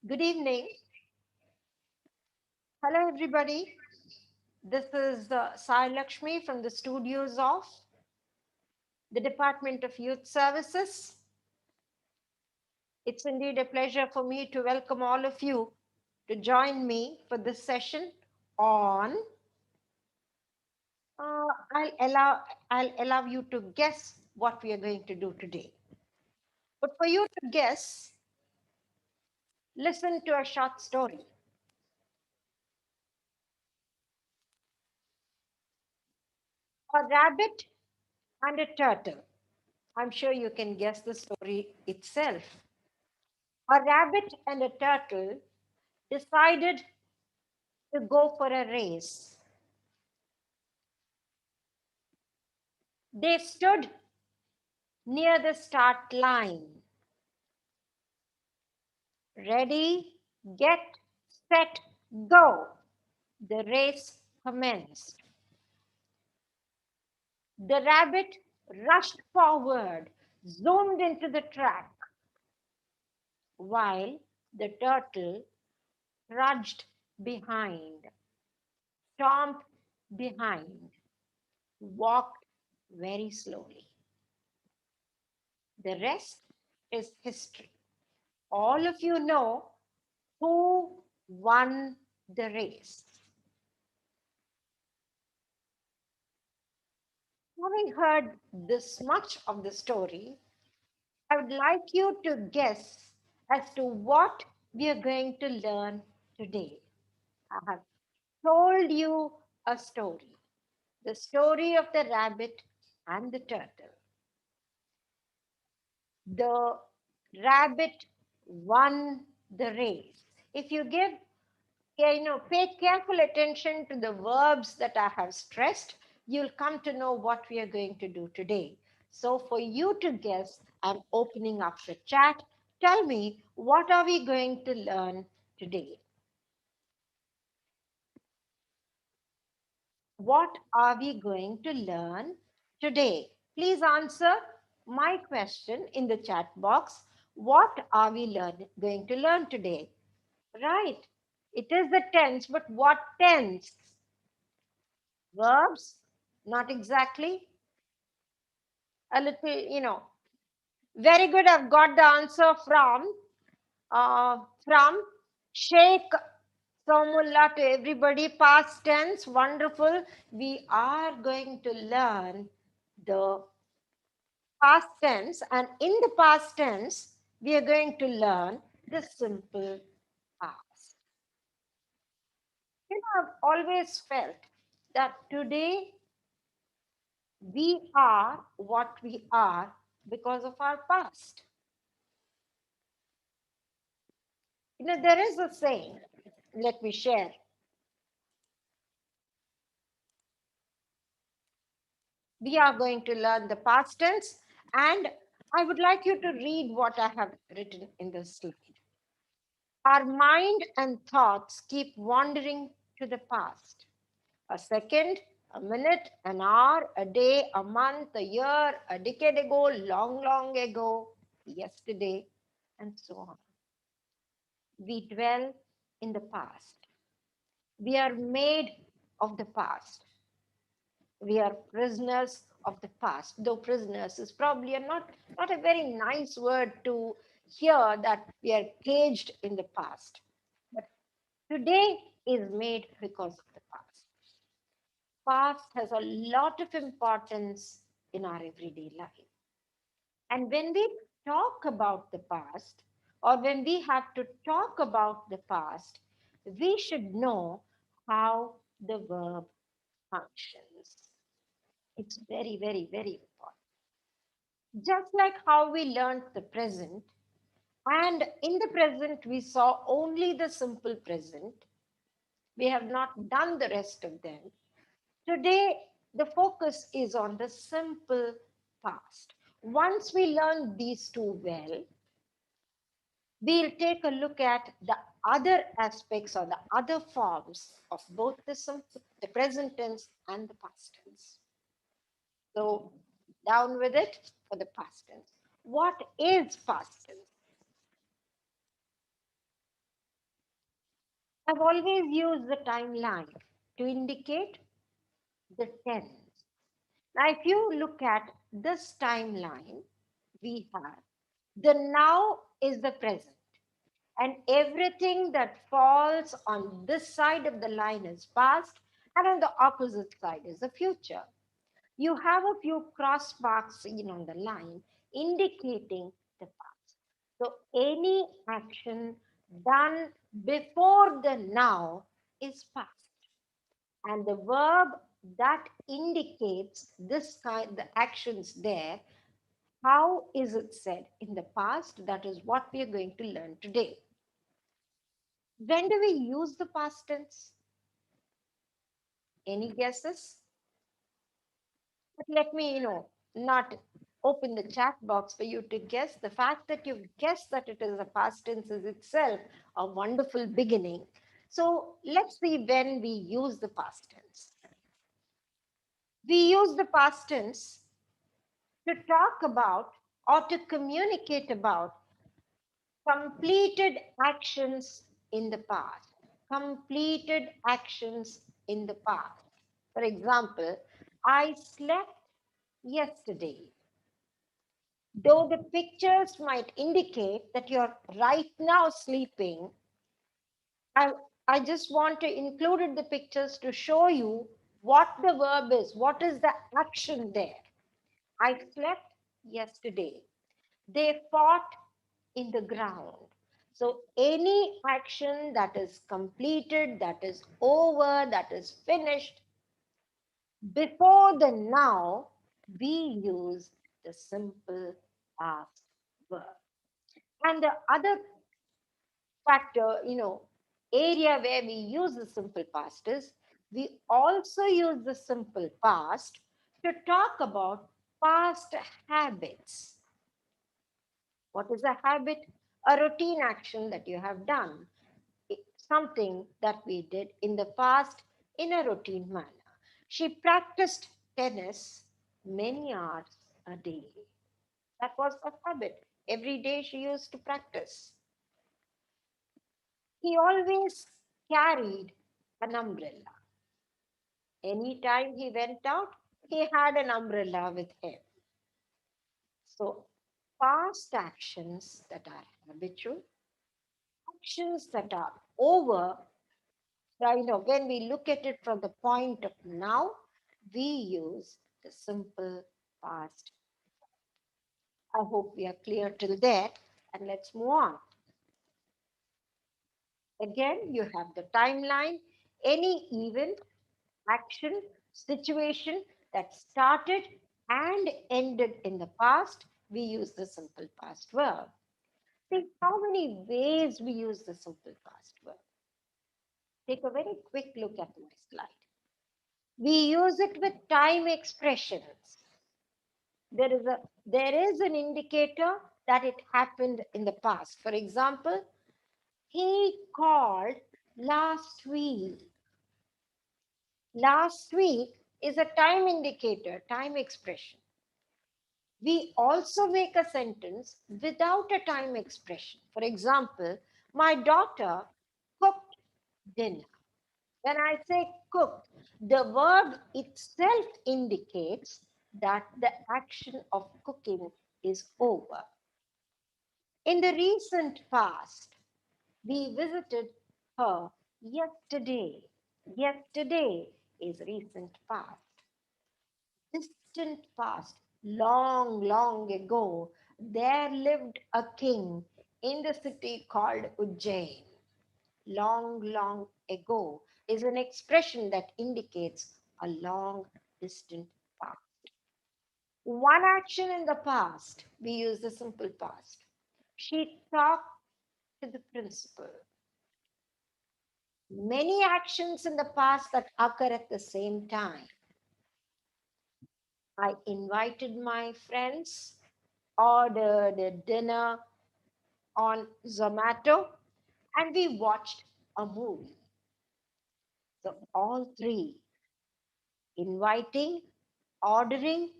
Good evening. Hello, everybody. This is Sai Lakshmi from the studios of the Department of Youth Services. It's indeed a pleasure for me to welcome all of you to join me for this session on. Uh, I'll allow I'll allow you to guess what we are going to do today. But for you to guess, listen to a short story. A rabbit and a turtle. I'm sure you can guess the story itself. A rabbit and a turtle decided to go for a race. They stood near the start line. Ready, get, set, go. The race commenced. The rabbit rushed forward, zoomed into the track, while the turtle trudged behind, stomped behind, walked very slowly. The rest is history. All of you know who won the race. Having heard this much of the story, I would like you to guess as to what we are going to learn today. I have told you a story, the story of the rabbit and the turtle. The rabbit won the race. If you pay careful attention to the verbs that I have stressed, you'll come to know what we are going to do today. So for you to guess, I'm opening up the chat. Tell me, what are we going to learn today? What are we going to learn today? Please answer my question in the chat box. What are we going to learn today? Right. It is the tense, but what tense? Verbs? Not exactly. A little, Very good. I've got the answer from Sheikh Somullah to everybody. Past tense. Wonderful. We are going to learn the past tense, and in the past tense, we are going to learn the simple past. I've always felt that today we are what we are because of our past. There is a saying, let me share. We are going to learn the past tense, and I would like you to read what I have written in this slide. Our mind and thoughts keep wandering to the past. A second, a minute, an hour, a day, a month, a year, a decade ago, long, long ago, yesterday, and so on. We dwell in the past. We are made of the past. We are prisoners of the past. Though prisoners is probably not a very nice word to hear, that we are caged in the past. But today is made because of the past. Past has a lot of importance in our everyday life. And when we talk about the past, or when we have to talk about the past, we should know how the verb functions. It's very, very, very important. Just like how we learned the present, and in the present we saw only the simple present, we have not done the rest of them. Today, the focus is on the simple past. Once we learn these two well, we'll take a look at the other aspects or the other forms of both the present tense and the past tense. So, down with it for the past tense. What is past tense? I've always used the timeline to indicate the tense. Now, if you look at this timeline, we have the now is the present, and everything that falls on this side of the line is past, and on the opposite side is the future. You have a few cross marks seen on the line indicating the past. So any action done before the now is past. And the verb that indicates this kind, the actions there, how is it said in the past? That is what we are going to learn today. When do we use the past tense? Any guesses? But let me, not open the chat box for you to guess. The fact that you've guessed that it is a past tense is itself a wonderful beginning. So let's see when we use the past tense. We use the past tense to talk about or to communicate about completed actions in the past. Completed actions in the past. For example, I slept yesterday. Though the pictures might indicate that you're right now sleeping, I, I just want to include the pictures to show you what the verb is, what is the action there. I slept yesterday. They fought in the ground. So any action that is completed, that is over, that is finished, before the now, we use the simple past verb. And the other factor, area where we use the simple past is we also use the simple past to talk about past habits. What is a habit? A routine action that you have done, something that we did in the past in a routine manner. She practiced tennis many hours a day. That was a habit. Every day she used to practice. He always carried an umbrella. Anytime he went out, he had an umbrella with him. So, past actions that are habitual, actions that are over, so, when we look at it from the point of now, we use the simple past. I hope we are clear till there, and let's move on. Again, you have the timeline, any event, action, situation that started and ended in the past, we use the simple past verb. See how many ways we use the simple past verb. Take a very quick look at my slide. We use it with time expressions. There is an indicator that it happened in the past. For example, he called last week. Last week is a time indicator, time expression. We also make a sentence without a time expression. For example, my daughter cooked dinner. When I say cooked, the verb itself indicates that the action of cooking is over. In the recent past, we visited her yesterday. Yesterday is recent past. Distant past, long, long ago, there lived a king in the city called Ujjain. Long, long ago is an expression that indicates a long, distant past. One action in the past, we use the simple past. She talked to the principal. Many actions in the past that occur at the same time. I invited my friends, ordered a dinner on Zomato, and we watched a movie. So, all three, inviting, ordering,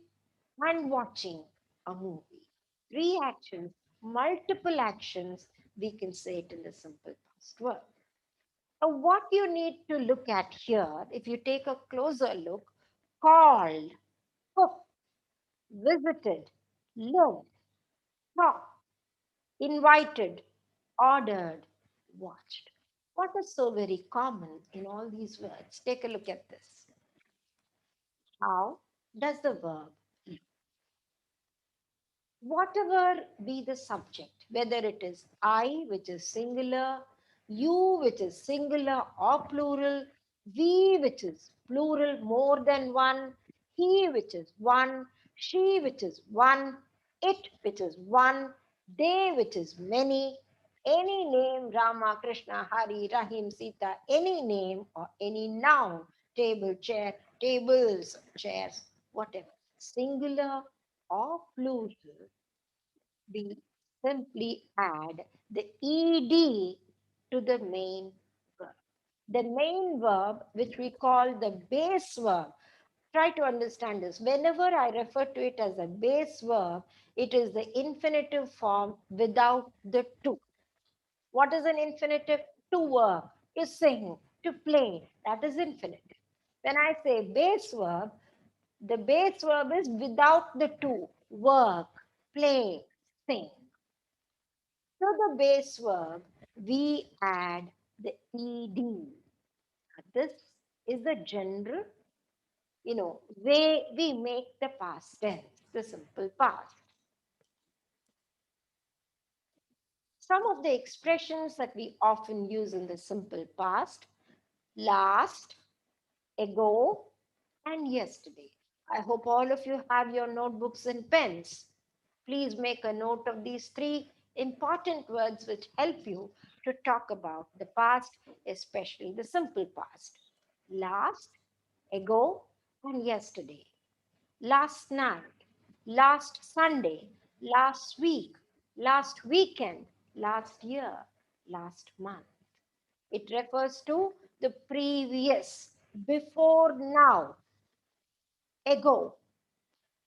and watching a movie. Three actions, multiple actions, we can say it in the simple past verb. What you need to look at here, if you take a closer look, called, cooked, visited, lived, talked, invited, ordered, watched. What is so very common in all these words? Take a look at this. How does the verb, whatever be the subject, whether it is I, which is singular, you, which is singular or plural, we, which is plural more than one, he, which is one, she, which is one, it, which is one, they, which is many, any name, Rama, Krishna, Hari, Rahim, Sita, any name or any noun, table, chair, tables, chairs, whatever, singular or plural, we simply add the ed to the main verb. The main verb, which we call the base verb, try to understand this. Whenever I refer to it as a base verb, it is the infinitive form without the to. What is an infinitive? To work, to sing, to play. That is infinitive. When I say base verb, the base verb is without the to. Work, play, sing. To the base verb, we add the ed. This is the general, way we make the past tense, the simple past. Some of the expressions that we often use in the simple past: last, ago, and yesterday. I hope all of you have your notebooks and pens. Please make a note of these three important words which help you to talk about the past, especially the simple past. Last, ago, and yesterday. Last night, last Sunday, last week, last weekend, last year, last month. It refers to the previous, before now, ago,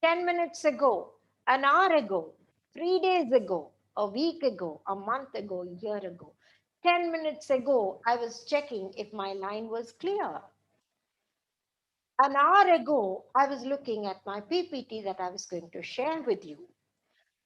10 minutes ago, an hour ago, 3 days ago, a week ago, a month ago, a year ago. 10 minutes ago, I was checking if my line was clear. An hour ago, I was looking at my PPT that I was going to share with you.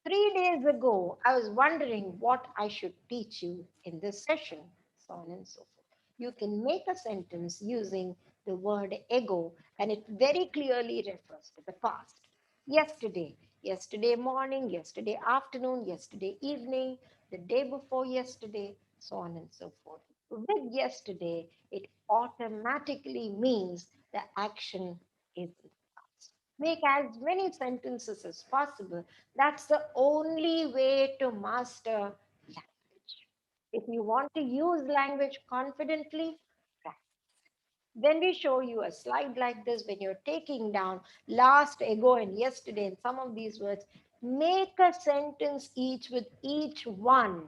3 days ago, I was wondering what I should teach you in this session, so on and so forth. You can make a sentence using the word ago, and it very clearly refers to the past. Yesterday, yesterday morning, yesterday afternoon, yesterday evening, the day before yesterday, so on and so forth. With yesterday, it automatically means the action is past. Make as many sentences as possible. That's the only way to master language. If you want to use language confidently, practice. When we show you a slide like this, when you're taking down last, ago, and yesterday, and some of these words, make a sentence each with each one.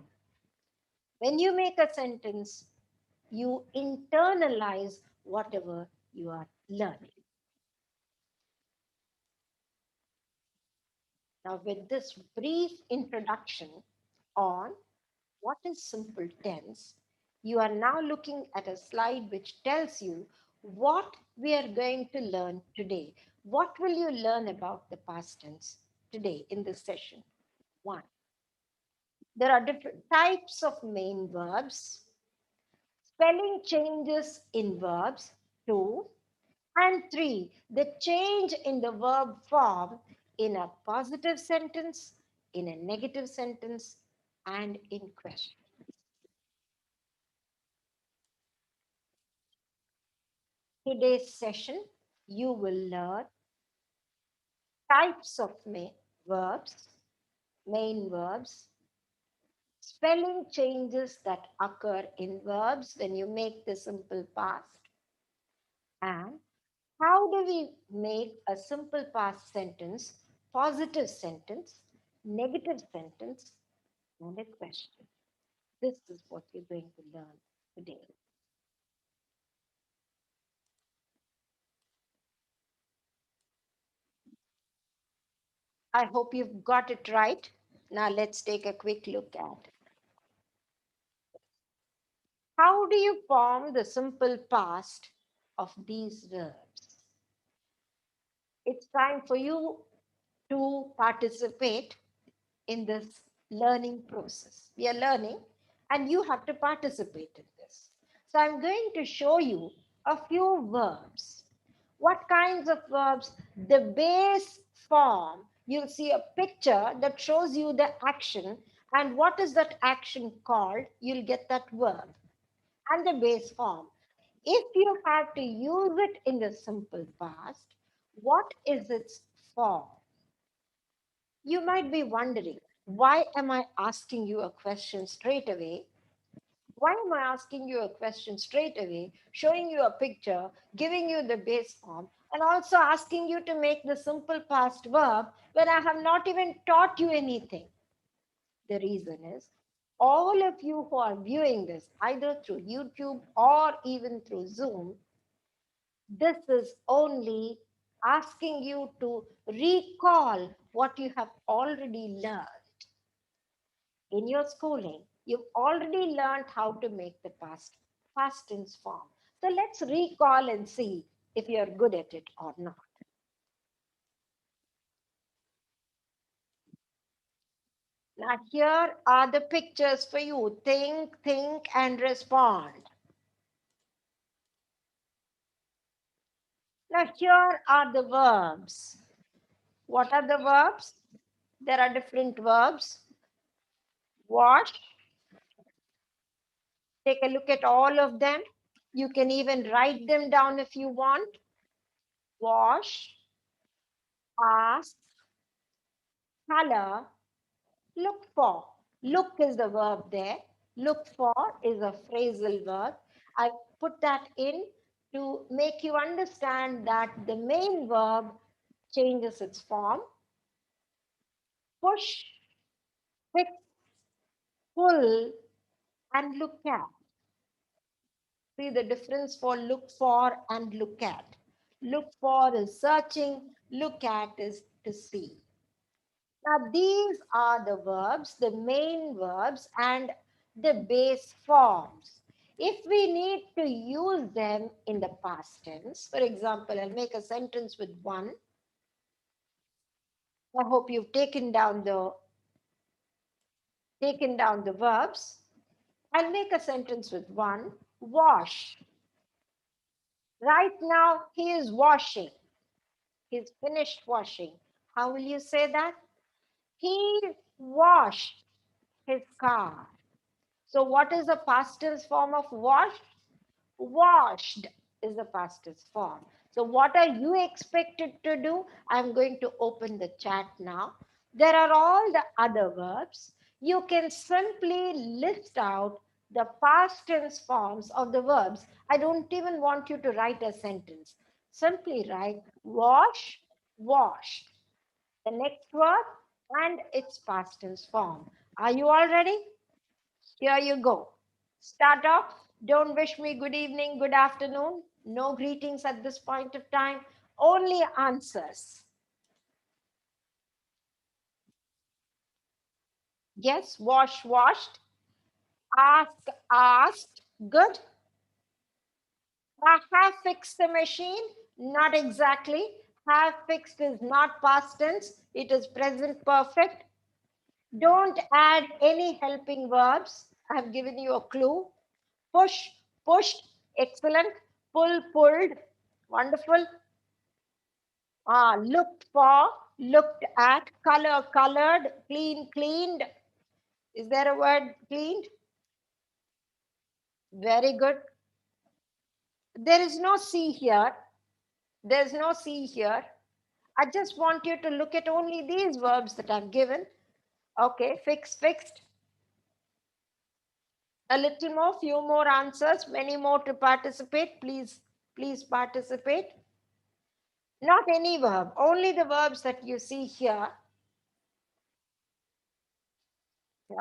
When you make a sentence, you internalize whatever you are learning. Now, with this brief introduction on what is simple tense, you are now looking at a slide which tells you what we are going to learn today. What will you learn about the past tense today in this session? One, there are different types of main verbs, spelling changes in verbs. Two, and three, the change in the verb form in a positive sentence, in a negative sentence, and in question. Today's session, you will learn types of verbs, main verbs, spelling changes that occur in verbs when you make the simple past, and how do we make a simple past sentence, positive sentence, negative sentence, and a question. This is what you're going to learn today. I hope you've got it right. Now let's take a quick look at How do you form the simple past of these verbs? It's time for you to participate in this learning process. We are learning and you have to participate in this. So I'm going to show you a few verbs. What kinds of verbs? The base form, you'll see a picture that shows you the action, and what is that action called? You'll get that verb and the base form. If you have to use it in the simple past, what is its form? You might be wondering, why am I asking you a question straight away? Why am I asking you a question straight away, showing you a picture, giving you the base form, and also asking you to make the simple past verb when I have not even taught you anything? The reason is, all of you who are viewing this, either through YouTube or even through Zoom, this is only asking you to recall what you have already learned in your schooling. You've already learned how to make the past tense form. So let's recall and see if you're good at it or not. Now, here are the pictures for you. Think, and respond. Now, here are the verbs. What are the verbs? There are different verbs. Wash. Take a look at all of them. You can even write them down if you want. Wash, ask, color, look for. Look is the verb there. Look for is a phrasal verb. I put that in to make you understand that the main verb changes its form. Push, fix, pull, and look at. See the difference for look for and look at. Look for is searching, look at is to see. Now, these are the verbs, the main verbs, and the base forms. If we need to use them in the past tense, for example, I'll make a sentence with one. I hope you've taken down the verbs. I'll make a sentence with one. Wash. Right now, he is washing. He's finished washing. How will you say that? He washed his car. So what is the past tense form of wash? Washed is the past tense form. So what are you expected to do? I'm going to open the chat now. There are all the other verbs. You can simply list out the past tense forms of the verbs. I don't even want you to write a sentence. Simply write wash, washed. The next verb and its past tense form. Are you all ready? Here you go. Start off. Don't wish me good evening, good afternoon. No greetings at this point of time. Only answers. Yes, wash, washed. Ask, asked. Good. I have fixed the machine. Not exactly. Have fixed is not past tense. It is present perfect. Don't add any helping verbs. I have given you a clue. Push, pushed. Excellent. Pull, pulled. Wonderful. Looked for, looked at, color, colored, clean, cleaned. Is there a word cleaned? Very good. There is no C here. There's no C here. I just want you to look at only these verbs that I've given. Okay, fix, fixed. A little more, few more answers, many more to participate. Please participate. Not any verb, only the verbs that you see here.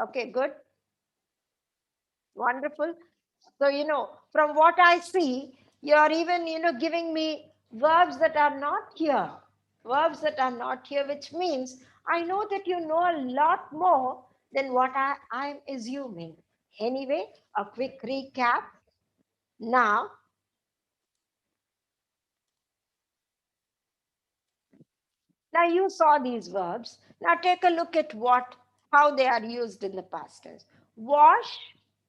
Okay, good. Wonderful. So, from what I see, you're even, giving me verbs that are not here. Verbs that are not here, which means I know that you know a lot more than what I'm assuming. Anyway, a quick recap. Now, now you saw these verbs. Now take a look at how they are used in the past tense. Wash,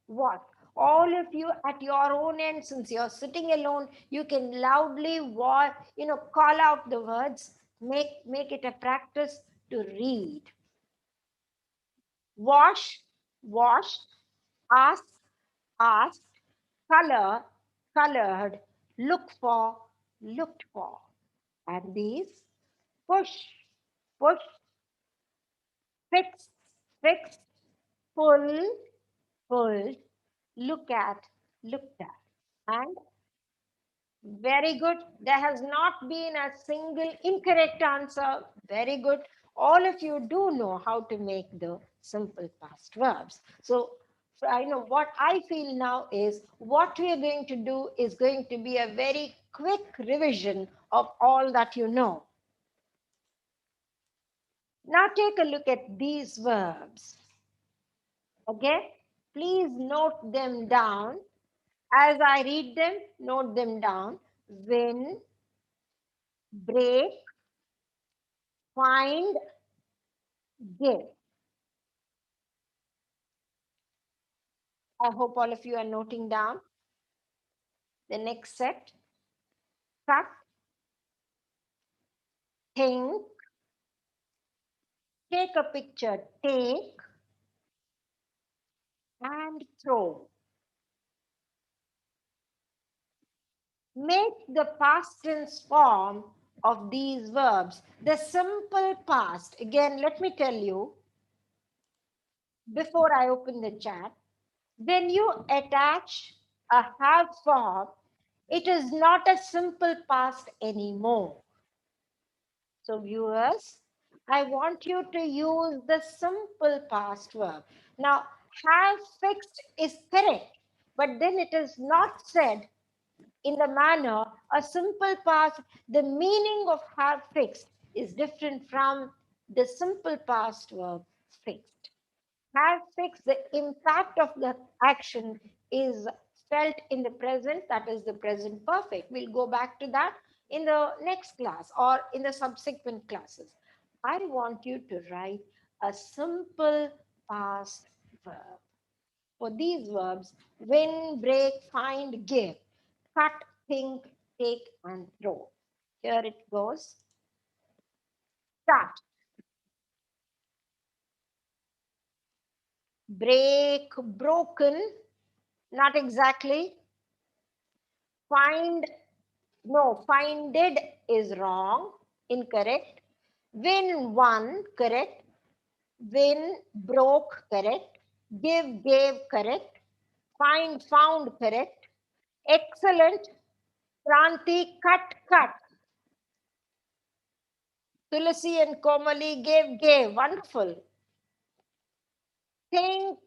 what? All of you at your own end, since you're sitting alone, you can loudly call out the words, make it a practice to read. Wash, washed, ask, asked, color, colored, look for, looked for. And these push, push, fix, fixed, pull, pulled, look at, looked at. And very good. There has not been a single incorrect answer. Very good. All of you do know how to make the simple past verbs. So I know what I feel now is what we are going to do is going to be a very quick revision of all that you know. Now take a look at these verbs. Okay? Please note them down. As I read them, note them down. Win, break, find, give. I hope all of you are noting down. The next set: cut, think, take a picture, take, and throw. Make the past tense form of these verbs the simple past. Again, let me tell you before I open the chat, when you attach a have form, it is not a simple past anymore. So, viewers, I want you to use the simple past verb. Now, have fixed is correct, but then it is not said in the manner a simple past. The meaning of have fixed is different from the simple past verb fixed. Have fixed, the impact of the action is felt in the present, that is the present perfect. We'll go back to that in the next class or in the subsequent classes. I want you to write a simple past verb. For these verbs, win, break, find, give, cut, think, take, and throw. Here it goes. Start. Break, broken, not exactly. Find, no, finded is wrong, incorrect. Win, won, correct. Win, broke, correct. Give, gave, correct. Find, found, correct. Excellent. Kranti, cut, cut. Tulasi and Komali gave. Wonderful. Think.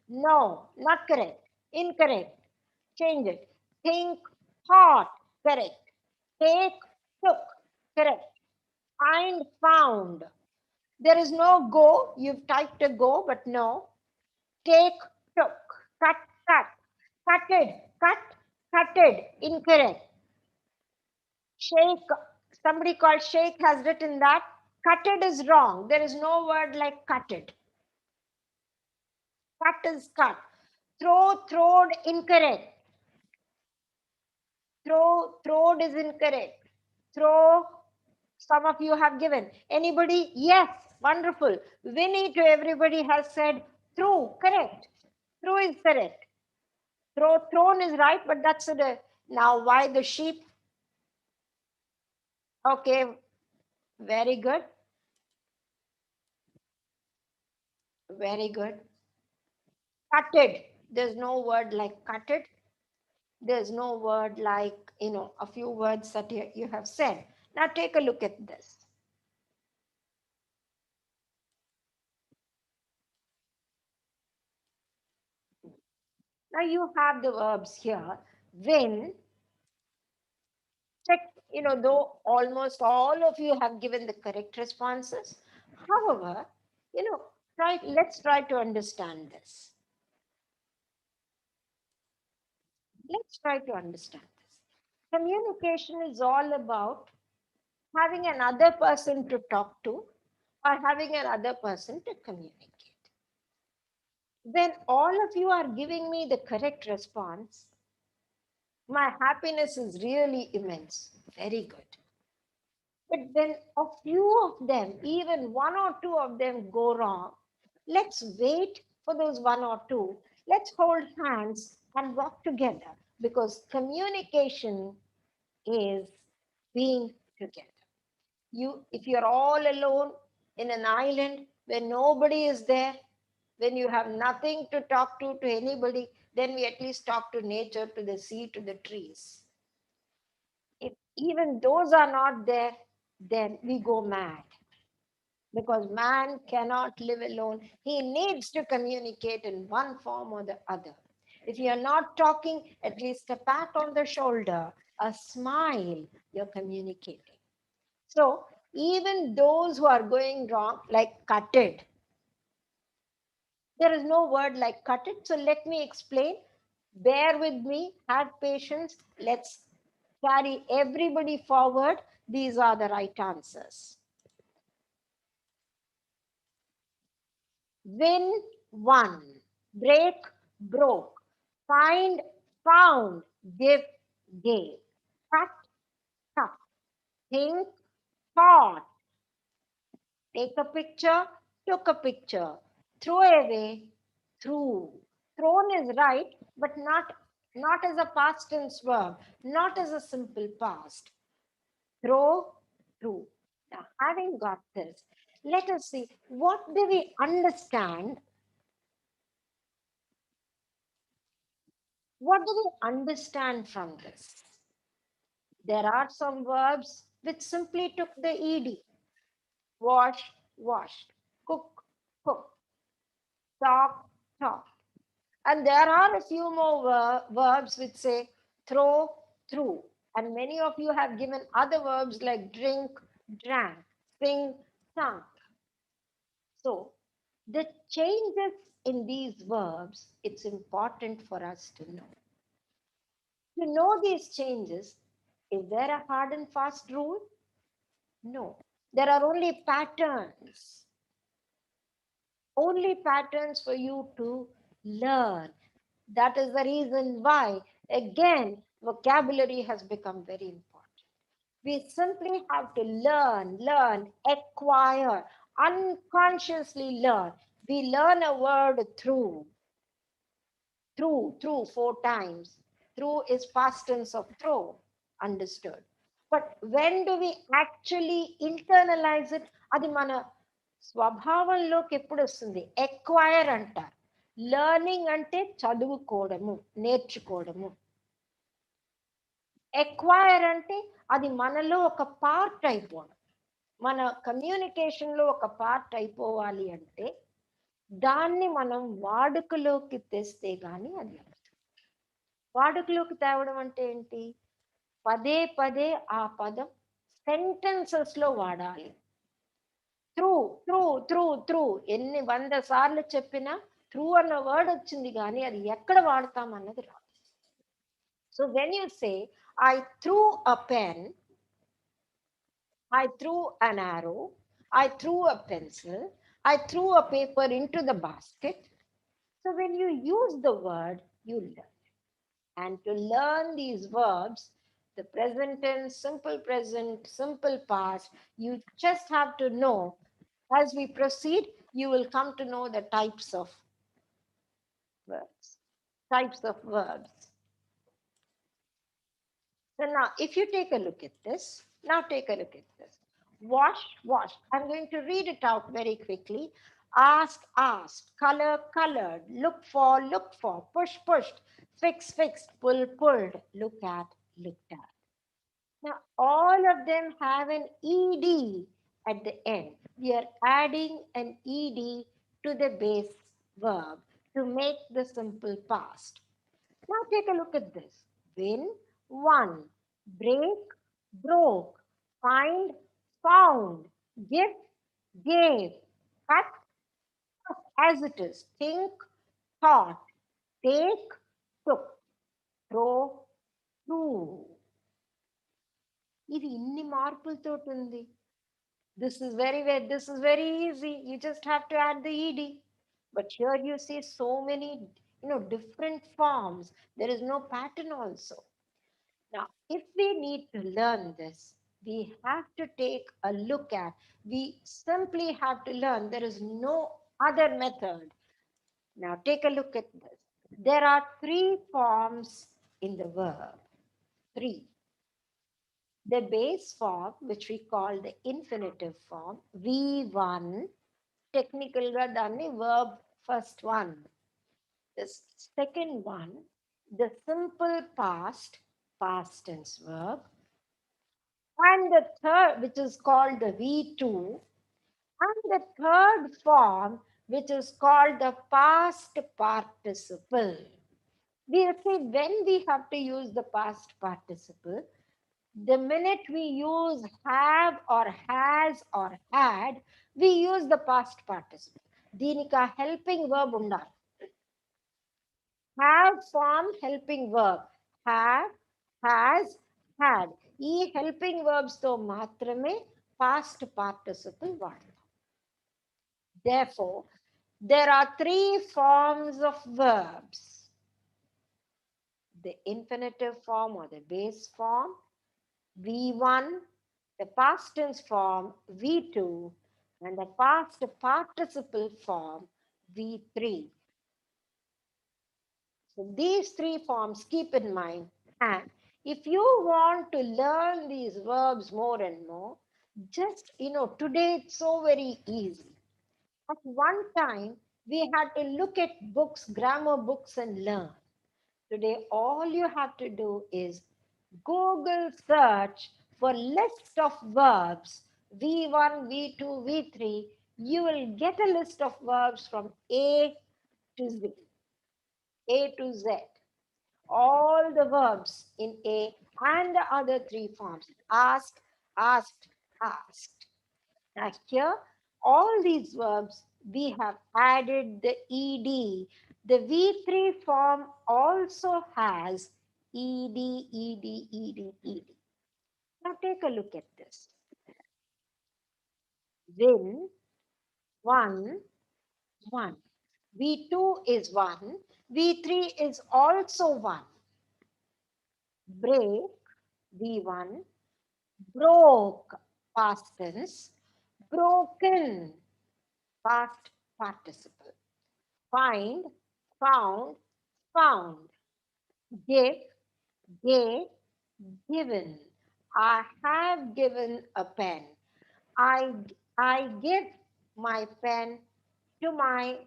No, not correct. Incorrect. Change it. Think, thought. Correct. Take, took. Correct. Find, found. There is no go. You've typed a go, but no. Take, took. Cut, cut. Cutted, cutted. Incorrect. Shake. Somebody called Shake has written that. Cutted is wrong. There is no word like cutted. Cut is cut. Throwed, incorrect. Throwed is incorrect. Throw, some of you have given. Anybody? Yes, wonderful. Winnie to everybody has said through, correct. Through is correct. Thrown is right, but that's the, now why the sheep? Okay, very good. Very good. Cutted. There's no word like cutted. There's no word like, a few words that you have said. Now take a look at this. Now you have the verbs here. When, check, though almost all of you have given the correct responses. However, let's try to understand this. Let's try to understand this. Communication is all about having another person to talk to or having another person to communicate. When all of you are giving me the correct response, my happiness is really immense. Very good. But when a few of them, even one or two of them go wrong, let's wait for those one or two. Let's hold hands and work together because communication is being together. If you're all alone in an island where nobody is there, when you have nothing to talk to anybody, then we at least talk to nature, to the sea, to the trees. If even those are not there, then we go mad because man cannot live alone. He needs to communicate in one form or the other. If you're not talking, at least a pat on the shoulder, a smile, you're communicating. So even those who are going wrong, like cut it, there is no word like cut it. So let me explain. Bear with me, have patience. Let's carry everybody forward. These are the right answers. Win, won. Break, broke. Find, found. Give, gave. Cut, cut. Think, thought. Take a picture, took a picture. Throw away, threw. Thrown is right, but not as a past tense verb, not as a simple past. Throw, threw. Now, having got this, let us see what do we understand. What do we understand from this? There are some verbs which simply took the ed. Wash, washed. Cook, cooked. Talk, talked. And there are a few more verbs which say throw, threw. And many of you have given other verbs like drink, drank, sing, sung. So the changes in these verbs, it's important for us to know. To know these changes, is there a hard and fast rule? No. There are only patterns. Only patterns for you to learn. That is the reason why, again, vocabulary has become very important. We simply have to learn, acquire, unconsciously learn. We learn a word through 4 times. Through is past tense of throw, understood. But when do we actually internalize it? అది మన స్వభావంలోకి ఎప్పుడు వస్తుంది? Acquire అంటారు. Learning అంటే చదువుకోవడము, నేర్చుకోవడము. Acquire అంటే అది మనలో ఒక పార్ట్ అయిపోవడం. మన కమ్యూనికేషన్లో ఒక పార్ట్ అయిపోవాలి అంటే దాన్ని మనం వాడుకలోకి తెస్తే గానీ అది వాడుకలోకి తేవడం అంటే ఏంటి? పదే పదే ఆ పదం సెంటెన్సెస్ లో వాడాలి. త్రూ త్రూ త్రూ త్రూ ఎన్ని 100 సార్లు చెప్పినా త్రూ అన్న వర్డ్ వచ్చింది కానీ అది ఎక్కడ వాడతాం అన్నది రాదు. So when you say I through a pen, I threw an arrow, I threw a pencil, I threw a paper into the basket. So when you use the word, you learn. And to learn these verbs, the present tense, simple present, simple past, you just have to know. As we proceed, you will come to know the types of verbs. Types of verbs. So now, if you take a look at this, now take a look at this. Wash, wash. I'm going to read it out very quickly. Ask, asked. Color, colored. Look for, looked for. Push, pushed. Fix, fixed. Pull, pulled. Look at, looked at. Now, all of them have an ed at the end. We are adding an ed to the base verb to make the simple past. Now, take a look at this. Win, won. Break, broke. Find, found. Give, gave. Cut, as it is. Think, thought. Take, took. throw, threw. ఇది ఇన్ని మార్పులతోటి ఉంది. This is very easy. You just have to add the ed. But here you see so many, different forms. There is no pattern also. Now, if we need to learn this, we have to take a look at, we simply have to learn. There is no other method. Now, take a look at this. There are three forms in the verb. Three. The base form, which we call the infinitive form, V1, technical danni verb first one. The second one, the simple past tense verb. And the third, which is called the V2. And the third form, which is called the past participle. We see when we have to use the past participle, the minute we use have or has or had, we use the past participle. దీనికి ఆ helping verb ఉండాలి. Have form helping verb. Have, has, had. ఈ helping verbs తో మాత్రమే past participle వాడతాం. Therefore, there are three forms of verbs: the infinitive form or the base form, V1, the past tense form V2, and the past participle form V3. So these three forms keep in mind. And if you want to learn these verbs more and more, just, today it's so very easy. At one time, we had to look at books, grammar books, and learn. Today, all you have to do is Google search for list of verbs V1, V2, V3. You will get a list of verbs from A to Z. A to Z. All the verbs in A and the other three forms. Ask, asked, asked. Now here, all these verbs, we have added the ed. The V3 form also has ed, ed, ed, ed. Now take a look at this. Win, one, one. V2 is one. V3 is also one. Break, V1. Broke, past tense. Broken, past participle. Find, found, found. Give, gave, given. I have given a pen. I I give my pen to my,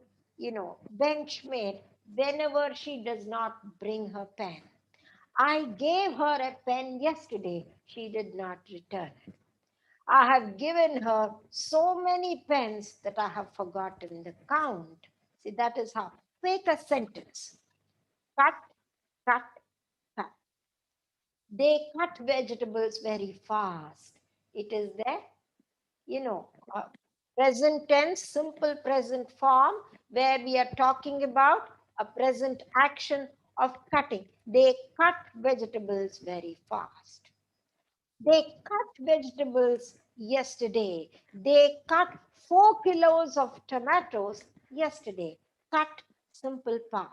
benchmate whenever she does not bring her pen. I gave her a pen yesterday. She did not return it. I have given her so many pens that I have forgotten the count. See, that is how. Make a sentence. Cut, cut, cut. They cut vegetables very fast. It is the, you know, uh, present tense, simple present form, where we are talking about a present action of cutting. They cut vegetables very fast. They cut vegetables yesterday. They cut 4 kilos of tomatoes yesterday. Cut, simple past.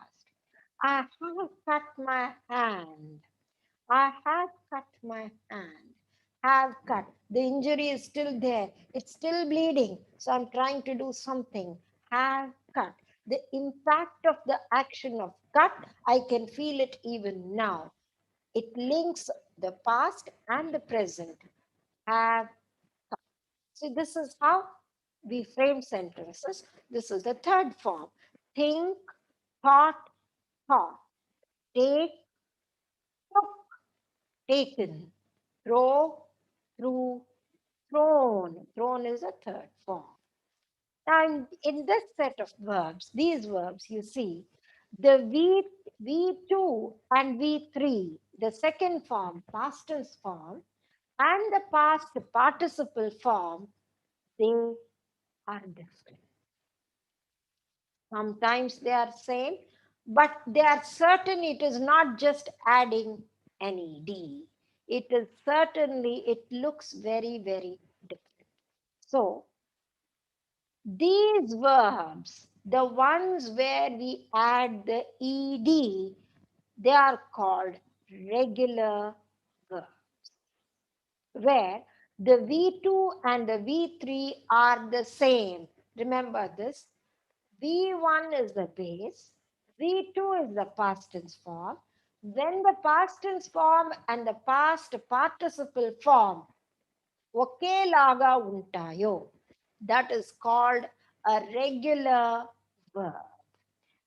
I have cut my hand. I have cut my hand. Have cut. The injury is still there. It's still bleeding. So I'm trying to do something. Have cut. The impact of the action of cut, I can feel it even now. It links the past and the present. Have cut. So this is how we frame sentences. This is the third form. Think, thought, thought. Take, took, taken. Throw, threw, thrown. Thrown is a third form. Now, in this set of verbs, these verbs, you see, the V2 and V3, the second form, past tense form, and the past participle form, they are different. Sometimes they are same, but they are certain it is not just adding NED. It is certainly, it looks very, very different. So, these verbs, the ones where we add the ED, they are called regular verbs, where the V2 and the V3 are the same. Remember this. V1 is the base, V2 is the past tense form. When the past tense form and the past participle form ఒకేలాగా ఉంటాయో, that is called a regular verb.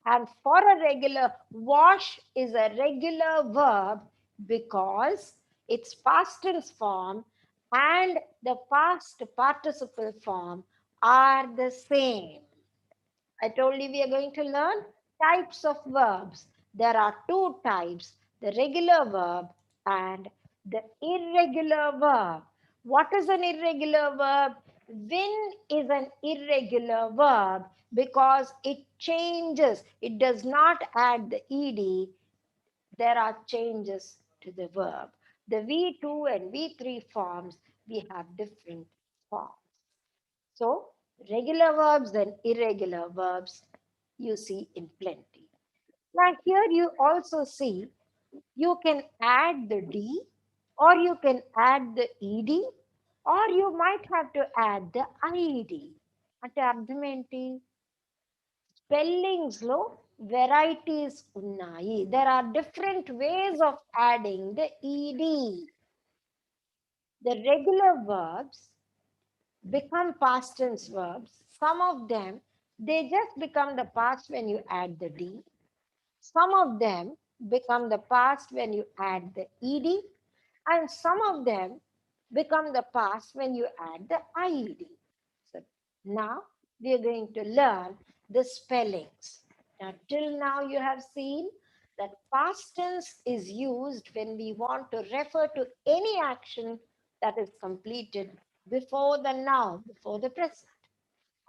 And for a regular, wash is a regular verb because its past tense form and the past participle form are the same. I told you we are going to learn types of verbs. There are two types, the regular verb and the irregular verb. What is an irregular verb? When is an irregular verb because it changes. It does not add the ed. There are changes to the verb. The V2 and V3 forms, we have different forms. So, regular verbs and irregular verbs you see in plenty. Now, here you also see you can add the D, or you can add the ED, or you might have to add the IED. అంటే అర్థం ఏంటి? Spellings లో varieties ఉన్నాయి. There are different ways of adding the ED. The regular verbs become past tense verbs. Some of them, they just become the past when you add the D. Some of them become the past when you add the ED. And some of them become the past when you add the IED. So now we are going to learn the spellings. Now, till now you have seen that past tense is used when we want to refer to any action that is completed before the noun, before the present.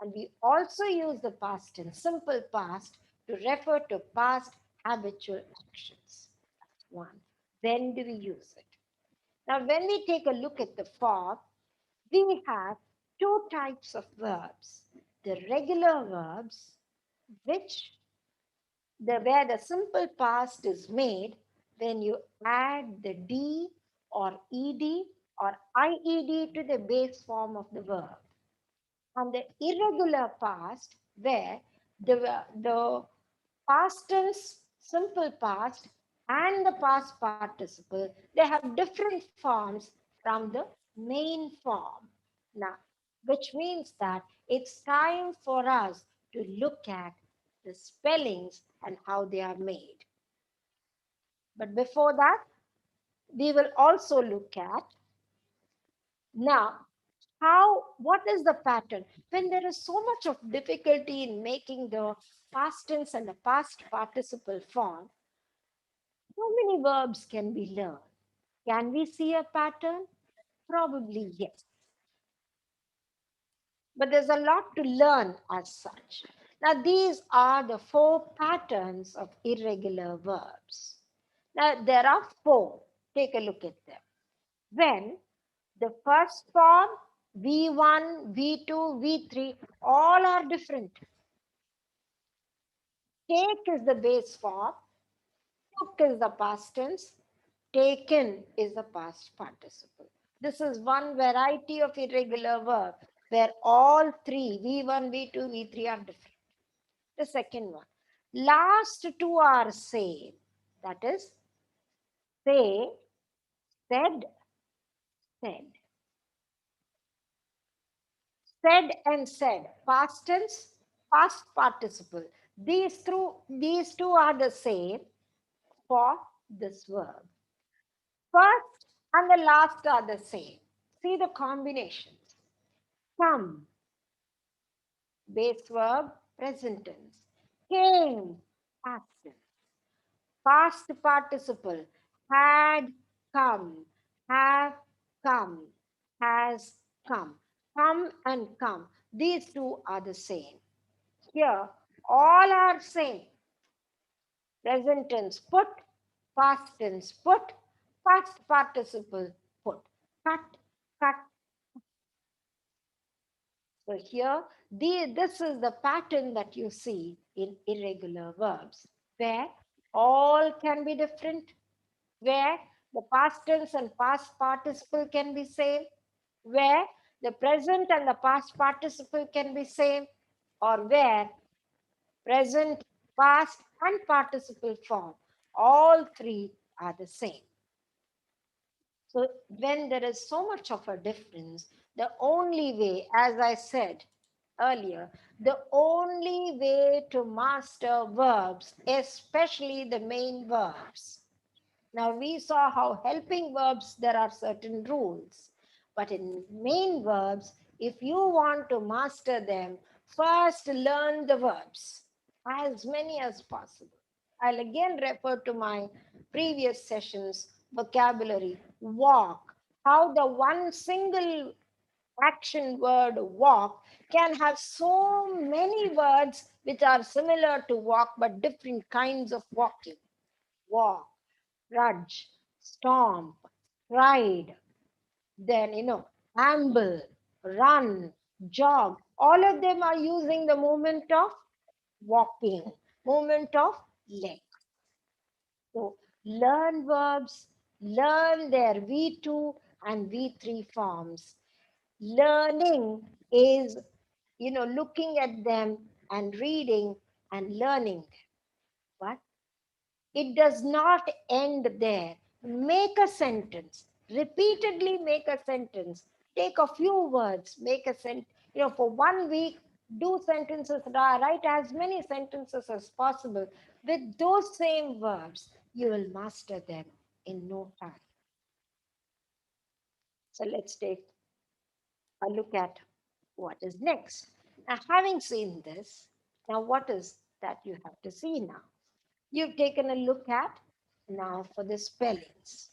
And we also use the past tense, simple past, to refer to past habitual actions. That's one. When do we use it? Now, when we take a look at the form, we have two types of verbs. The regular verbs, which where the simple past is made when you add the D or ED or IED to the base form of the verb. And the irregular past, where the past tense, simple past, and the past participle, they have different forms from the main form. Now, which means that it's time for us to look at the spellings and how they are made. But before that, we will also look at now what is the pattern when there is so much of difficulty in making the past tense and the past participle form. How many verbs can we learn? Can we see a pattern? Probably yes. But there's a lot to learn as such. Now, these are the four patterns of irregular verbs. Now, there are four. Take a look at them. When the first form, V1, V2, V3, all are different. Take is the base form, took is the past tense, taken is the past participle. This is one variety of irregular verb where all three, V1, V2, V3 are different. The second one, last two are same. That is, say, said, said. Said and said, past tense, past participle. These two are the same for this verb. First and the last are the same. See the combinations. Come, base verb, present tense. Came, past tense. Past participle, had come, have come, has come. Come and come. These two are the same. Here, all are same. present tense put, past tense put, past participle put. Cut, cut. So here, this is the pattern that you see in irregular verbs, where all can be different, where the past tense and past participle can be same, where the present and the past participle can be same, or where present, past, and participle form, all three are the same. So when there is so much of a difference, the only way, as I said earlier, the only way to master verbs, especially the main verbs. Now we saw how helping verbs, there are certain rules. But in main verbs, if you want to master them, first learn the verbs, as many as possible. I'll again refer to my previous sessions vocabulary. Walk, how the one single action word walk can have so many words which are similar to walk but different kinds of walking. Walk, trudge, stomp, ride, then, amble, run, jog. All of them are using the movement of walking, movement of leg. So learn verbs, learn their V2 and V3 forms. Learning is, looking at them and reading and learning them. But it does not end there. Make a sentence. Repeatedly make a sentence. Take a few words. Make a sentence. For 1 week, do sentences. Write as many sentences as possible with those same verbs. You will master them in no time. So let's take a look at what is next. Now, having seen this, now what is that you have to see now? You've taken a look at now for the spellings.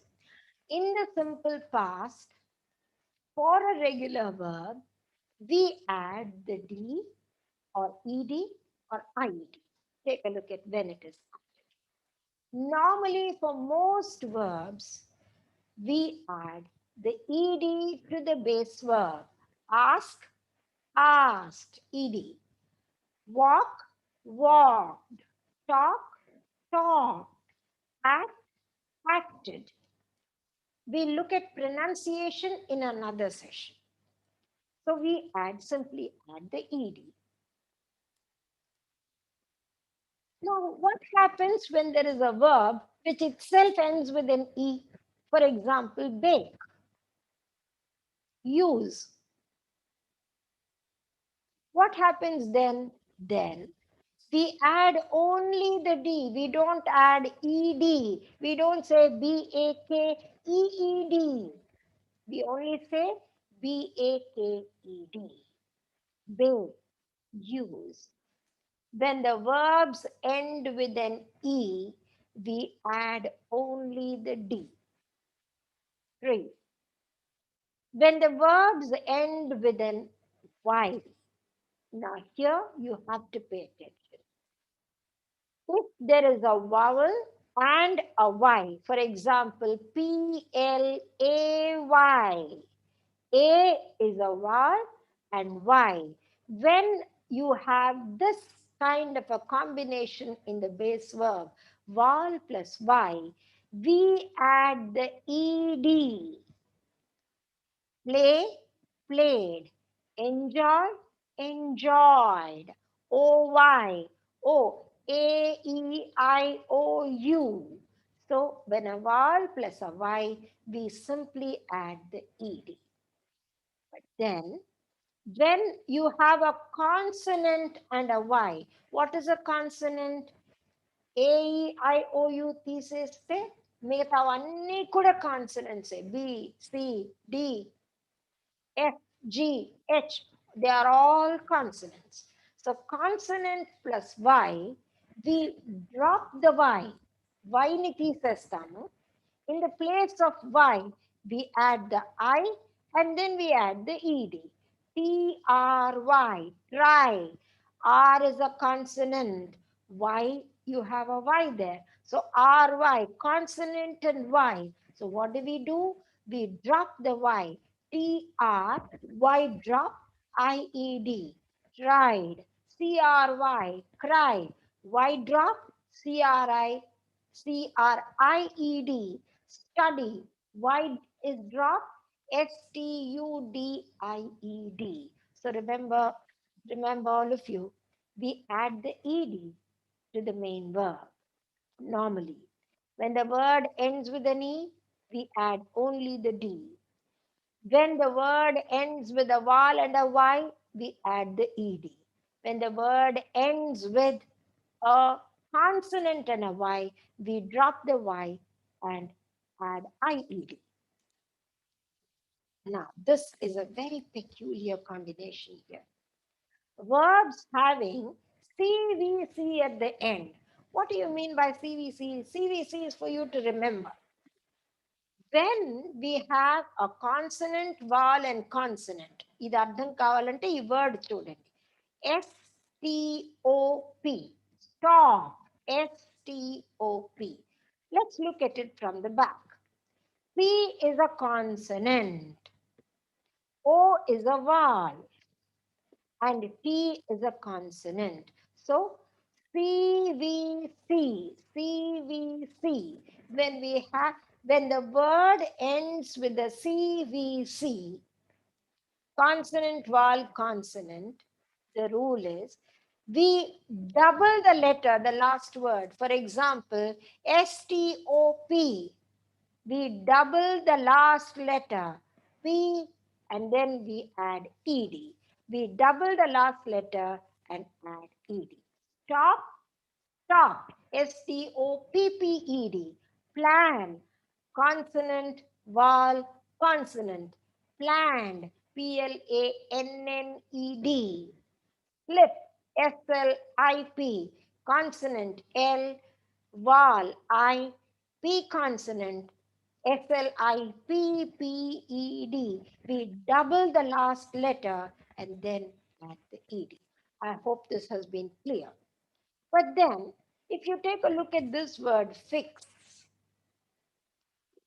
In the simple past, for a regular verb, we add the D or ED or IED. Take a look at when it is added. Normally, for most verbs, we add the ED to the base verb. Ask, asked, ED. Walk, walked. Talk, talked. Act, acted. We look at pronunciation in another session. So we simply add the ed. Now, what happens when there is a verb which itself ends with an e? For example, bake, use. What happens then? Then we add only the d. We don't add ed. We don't say bakeed. We only say baked. Bake, use. When the verbs end with an E, we add only the D. 3. When the verbs end with an Y, now here you have to pay attention. If there is a vowel and a Y, for example, PLAY, A is a vowel and Y. When you have this kind of a combination in the base verb, vowel plus Y, we add the ED. Play, played. Enjoy, enjoyed. OY, O, AEIOU. So when a vowel plus a Y, we simply add the ED. But then, when you have a consonant and a Y, what is a consonant? A, E, I, O, U తీసేస్తే మిగతావన్నీ కూడా consonants. B, C, D, F, G, H. They are all consonants. So consonant plus Y, we drop the Y. Y ni తీసేస్తాము. In the place of Y, we add the I and then we add the ED. Try, try. R is a consonant. Y you have a Y there. So RY, consonant and Y. So what do? We drop the Y. TR, Y drop, IED. Tried. CRY, cried. Y drop, CRIED. Study. Y is drop, STUDIED. So remember all of you, we add the ed to the main verb normally. When the word ends with an e, we add only the d. When the word ends with a vowel and a y, we add the ed. When the word ends with a consonant and a y, we drop the y and add ied. Now, this is a very peculiar combination here. Verbs having CVC at the end. What do you mean by CVC? CVC is for you to remember. When we have a consonant, vowel and consonant, ఇది అర్థం కావాలంటే ఈ word చూడండి. STOP, stop, STOP. Let's look at it from the back. C is a consonant, O is a vowel, and T is a consonant. So CVC, CVC. When the word ends with the CVC, consonant, vowel, consonant, the rule is we double the letter, the last word. For example, STOP, we double the last letter P and then we add ed. We double the last letter and add ed. Stop, stop, STOPPED. Plan, consonant, vowel, consonant. Planned, PLANNED. Slip, SLIP. Consonant, L, vowel, I, P consonant, SLIPPED. We double the last letter and then add the ed. I hope this has been clear. But then, if you take a look at this word fix,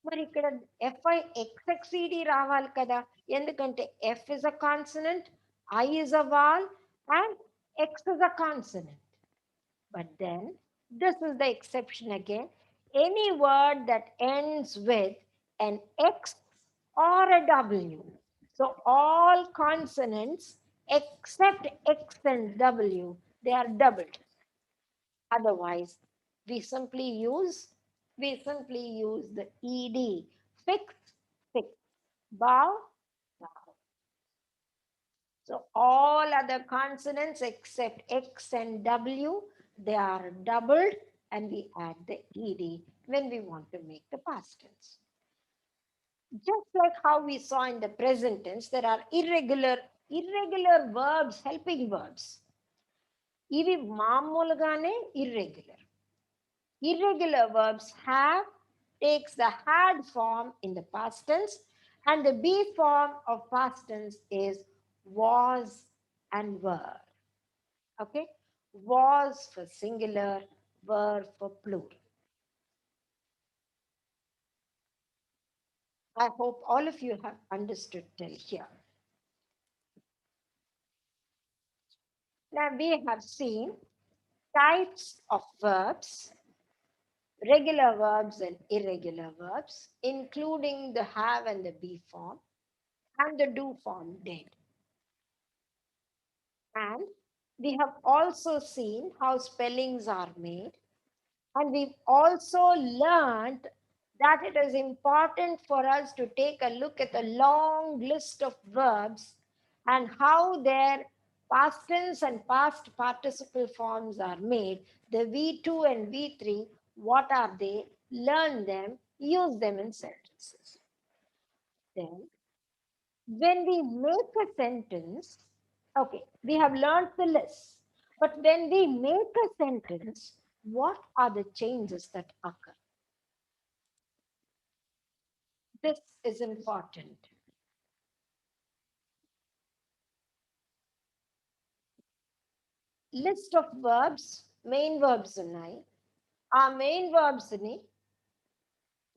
మరి ఇక్కడ f i ఎక్స్ఎక్సిడి రావాలి కదా, ఎందుకంటే F is a consonant, I is a wall and X is a consonant. But then, this is the exception again. Any word that ends with an X or a W. So, all consonants except X and W, they are doubled. Otherwise, we simply use the ed. Fix, fix. Bow, bow. So all other consonants except X and W, they are doubled and we add the ed when we want to make the past tense. Just like how we saw in the present tense, there are irregular verbs, helping verbs. ఇవి మామూలుగానే irregular. Irregular verbs takes the had form in the past tense, and the be form of past tense is was and were. Okay? Was for singular, were for plural. I hope all of you have understood till here. Now we have seen types of verbs, regular verbs and irregular verbs, including the have and the be form, and the do form did. And we have also seen how spellings are made. And we've also learned that it is important for us to take a look at a long list of verbs and how their past tense and past participle forms are made. The V2 and V3, what are they? Learn them, use them in sentences. Then when we make a sentence, okay, we have learned the list. But when we make a sentence, what are the changes that occur? This is important. List of verbs, main verbs ఉన్నాయి. ఆ main verbs ని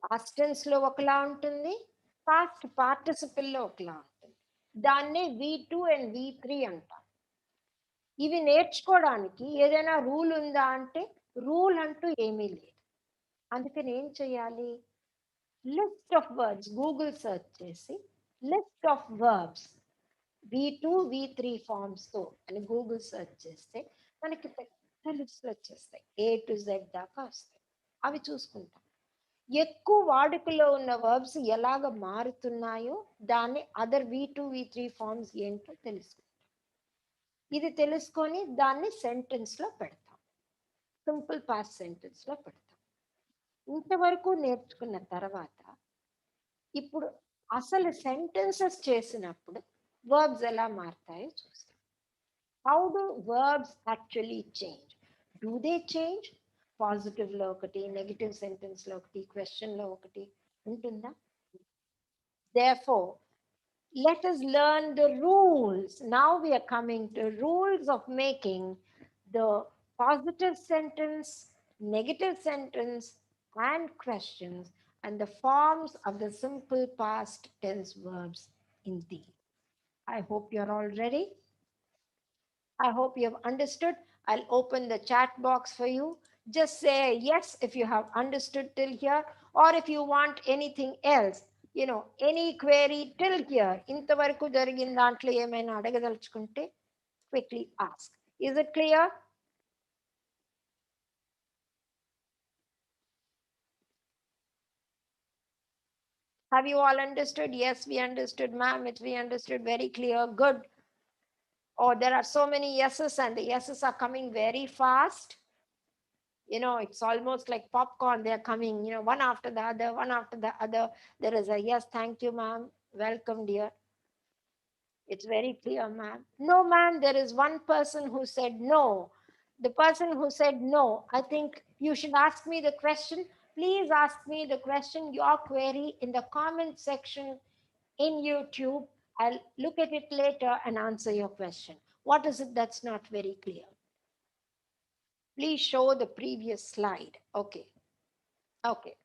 past tense లో ఒకలా ఉంటుంది, past participle లో ఒకలా ఉంటుంది. దాన్నే V2 అండ్ V3 అంటాం. ఇవి నేర్చుకోవడానికి ఏదైనా రూల్ ఉందా అంటే రూల్ అంటూ ఏమీ లేదు. అందుకని ఏం చేయాలి? List of words Google search చేసి list of verbs V2 V3 forms తో అని గూగుల్ సెర్చ్ చేస్తే మనకి పెద్ద లిస్టులు వచ్చేస్తాయి, A to Z దాకా వస్తాయి. అవి చూసుకుంటాం. ఎక్కువ వాడుకలో ఉన్న వర్బ్స్ ఎలాగ మారుతున్నాయో దాన్ని అదర్ V2 V3 ఫార్మ్స్ ఏంటో తెలుసుకుంటాం. ఇది తెలుసుకొని దాన్ని సెంటెన్స్ లో పెడతాం, సింపుల్ పాస్ట్ సెంటెన్స్ లో పెడతాం. ఇంతవరకు నేర్చుకున్న తర్వాత ఇప్పుడు అసలు సెంటెన్సెస్ చేసినప్పుడు వర్బ్స్ ఎలా మారుతాయో చూస్తాం. How do verbs actually change? Do they change? Positive లో ఒకటి, నెగిటివ్ సెంటెన్స్ లో ఒకటి, క్వశ్చన్ లో ఒకటి ఉంటుందా? Therefore, let us learn the rules. Now we are coming to rules of making the positive sentence, negative sentence, and questions, and the forms of the simple past tense verbs in these. I hope you're all ready. I hope you have understood. I'll open the chat box for you. Just say yes if you have understood till here, or if you want anything else, any query till here. Intavaraku jarigin dantlo emaina adagadalchukunte, quickly ask. Is it clear? Have you all understood? Yes, we understood, ma'am. We understood. Very clear. Good. Oh, there are so many yeses, and the yeses are coming very fast. It's almost like popcorn. They're coming, one after the other, one after the other. There is a yes, thank you, ma'am. Welcome, dear. It's very clear, ma'am. No, ma'am, there is one person who said no. The person who said no, I think you should ask me the question. Please ask me the question, your query, in the comment section in YouTube. I'll look at it later and answer your question. What is it that's not very clear? Please show the previous slide. Okay. Okay.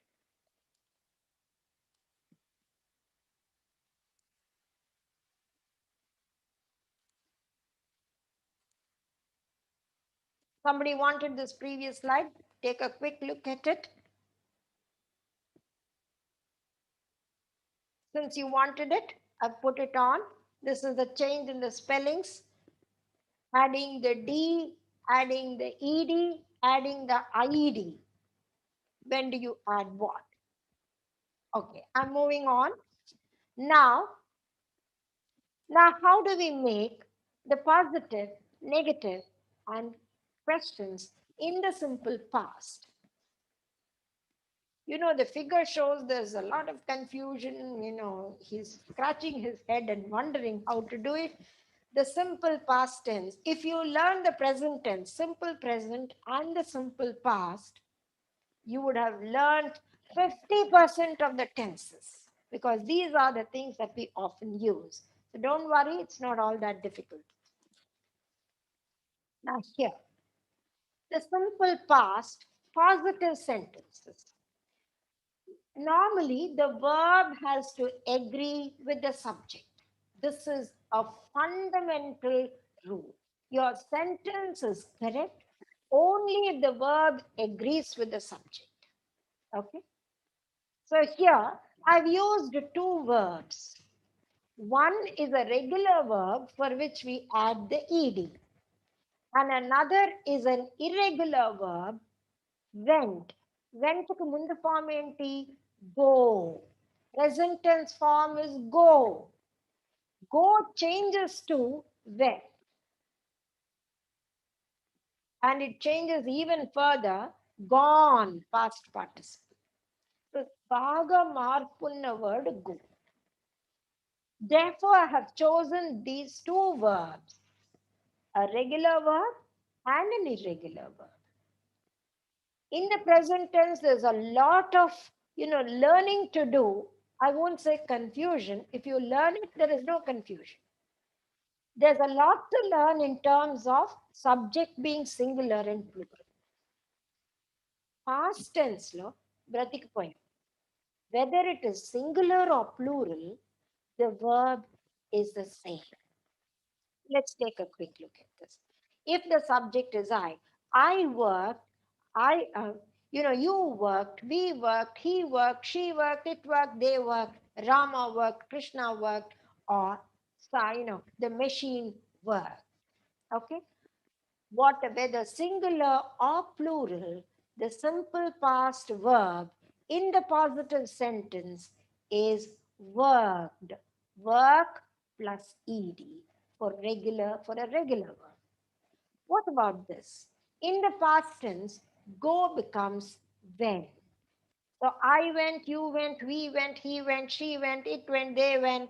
Somebody wanted this previous slide. Take a quick look at it. Since you wanted it, I've put it on. This is the change in the spellings. Adding the D, adding the ED, adding the IED. When do you add what? Okay, I'm moving on. Now, how do we make the positive, negative, and questions in the simple past? The figure shows there's a lot of confusion. He's scratching his head and wondering how to do it. The simple past tense, if you learn the present tense, simple present, and the simple past, you would have learned 50% of the tenses, because these are the things that we often use. So don't worry, it's not all that difficult. Now, here, the simple past positive sentences. Normally, the verb has to agree with the subject. This is a fundamental rule. Your sentence is correct only if the verb agrees with the subject. Okay? So here, I've used two verbs. One is a regular verb for which we add the ed, and another is an irregular verb, went. Wentకు ముందు form ఏంటి? Go. Present tense form is go. Go changes to went. And it changes even further, gone, past participle. So, బాగా మార్పున్న word go. Therefore, I have chosen these two verbs, a regular verb and an irregular verb. In the present tense, there's a lot of learning to do. I won't say confusion. If you learn it, there is no confusion. There's a lot to learn in terms of subject being singular and plural. past tense lo bratikipoyam. Whether it is singular or plural, the verb is the same. Let's take a quick look at this. If the subject is I worked, I, you worked, we worked, he worked, she worked, it worked, they worked, Rama worked, Krishna worked, or, the machine worked. Okay? Whether singular or plural, the simple past verb in the positive sentence is worked. Work plus ed for a regular verb. What about this? In the past tense, go becomes went. So I went, you went, we went, he went, she went, it went, they went,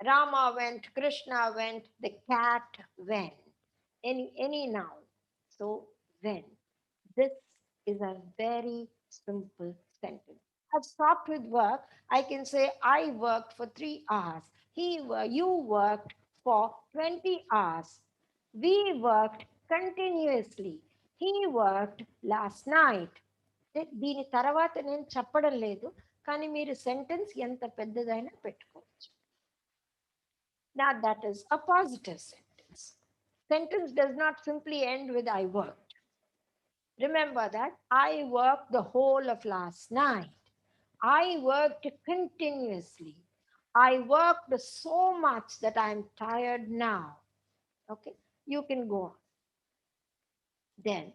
Rama went, Krishna went, the cat went. Any noun. So when. This is a very simple sentence. I've stopped with work. I can say I worked for 3 hours. You worked for 20 hours. We worked continuously. He worked last night. దీని తర్వాత నేను చెప్పడం లేదు, కానీ మీరు sentence ఎంత పెద్దదైనా పెట్టుకోవచ్చు. Now that is a positive sentence. Sentence does not simply end with I worked. Remember that I worked the whole of last night. I worked continuously. I worked so much that I'm tired now. Okay, you can go on. Then,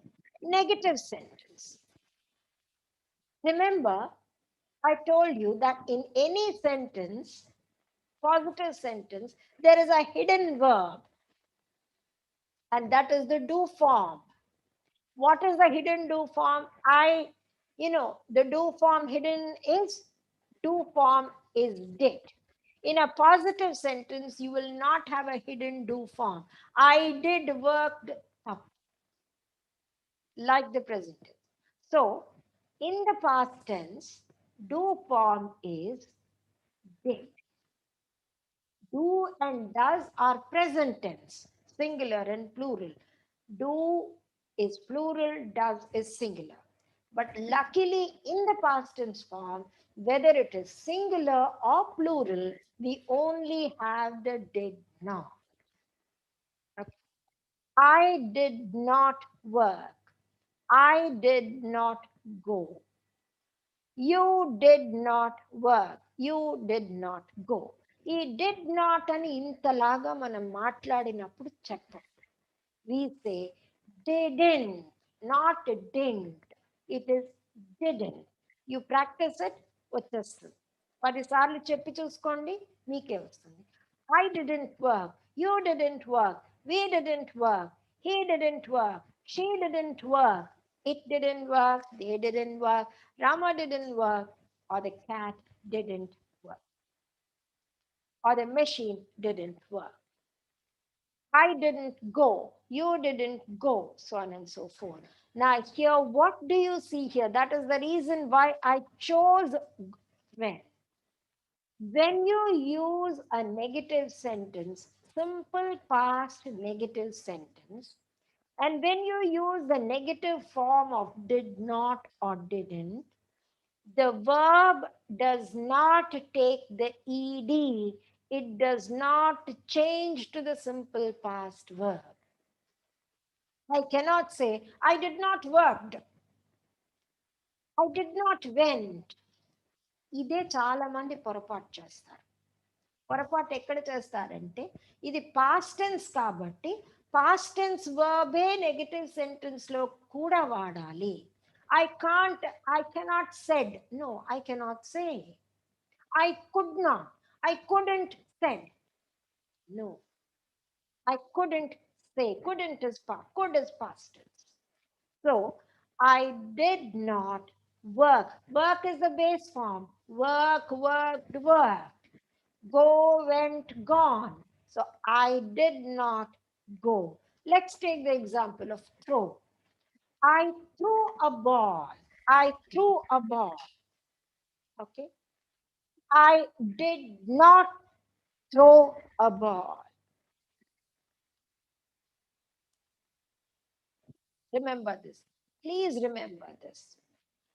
negative sentence. Remember, I told you that in any sentence, positive sentence, there is a hidden verb, and that is the do form. What is the hidden do form? The do form hidden is do form is did. In a positive sentence, you will not have a hidden do form. I did work like the present tense. So, in the past tense, do form is did. Do and does are present tense, singular and plural. Do is plural, does is singular. But luckily, in the past tense form, whether it is singular or plural, we only have the did not. Okay. I did not work. I did not go. You did not work. You did not go. ఈ did not అని ఇంతలాగా మనం మాట్లాడినప్పుడు చెప్పం. We say didn't, not didn't. It is didn't. You practice it, వచ్చేస్తుంది. 10 సార్లు చెప్పి చూసుకోండి, మీకే వస్తుంది. I didn't work. You didn't work. We didn't work. He didn't work. She didn't work. It didn't work. They didn't work. Rama didn't work. Or the cat didn't work. Or the machine didn't work. I didn't go, you didn't go, so on and so forth. Now, here, what do you see here? That is the reason why I chose when. When you use a negative sentence, simple past negative sentence, and when you use the negative form of did not or didn't, the verb does not take the ed, it does not change to the simple past verb. I cannot say, I did not work. I did not went. ఇదే చాలా మంది పొరపాటు చేస్తారు. పొరపాటు ఎక్కడ చేస్తారంటే, ఇది past tense కాబట్టి పాస్ట్ టెన్స్ వర్బే నెగటివ్ సెంటెన్స్ లో కూడా వాడాలి. I cannot said. No, I cannot say. I could not. I couldn't said. No, I couldn't say. Couldn't is past. Could is past tense. So, I did not work. Work is the base form. Work, worked, worked. Go, went, gone. So, I did not go. Let's take the example of throw. I threw a ball. I threw a ball. Okay. I did not throw a ball. Remember this. Please remember this.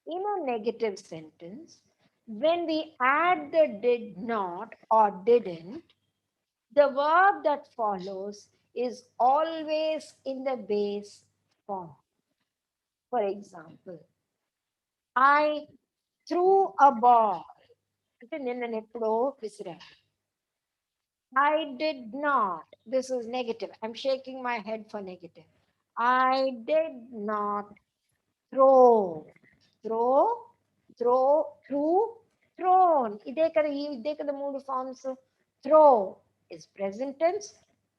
In a negative sentence, when we add the did not or didn't, the verb that follows is always in the base form. For example, I threw a ball. అంటే నిన్న ఎప్పుడో విసిరాను. I did not. This is negative. I'm shaking my head for negative. I did not throw. Throw, throw, threw, thrown. ఇదే కదా మూడు forms. Throw is present tense.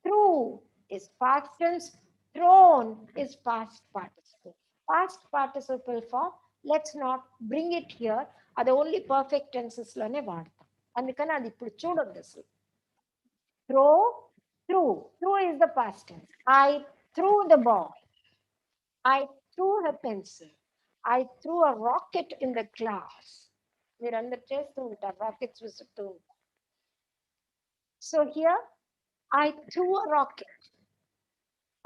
Threw is past tense. Thrown is past participle. Past participle form. Let's not bring it here. అది only perfect టెన్సెస్లోనే వాడతాం. అందుకని అది ఇప్పుడు చూడొద్దు అసలు. Throw, threw. Threw is the past tense. I threw the ball. I threw a pencil. I threw a rocket in the class. మీరందరు చేస్తూ ఉంటారు రాకెట్స్ విసురుతూ ఉంటారు. So here, I threw a rocket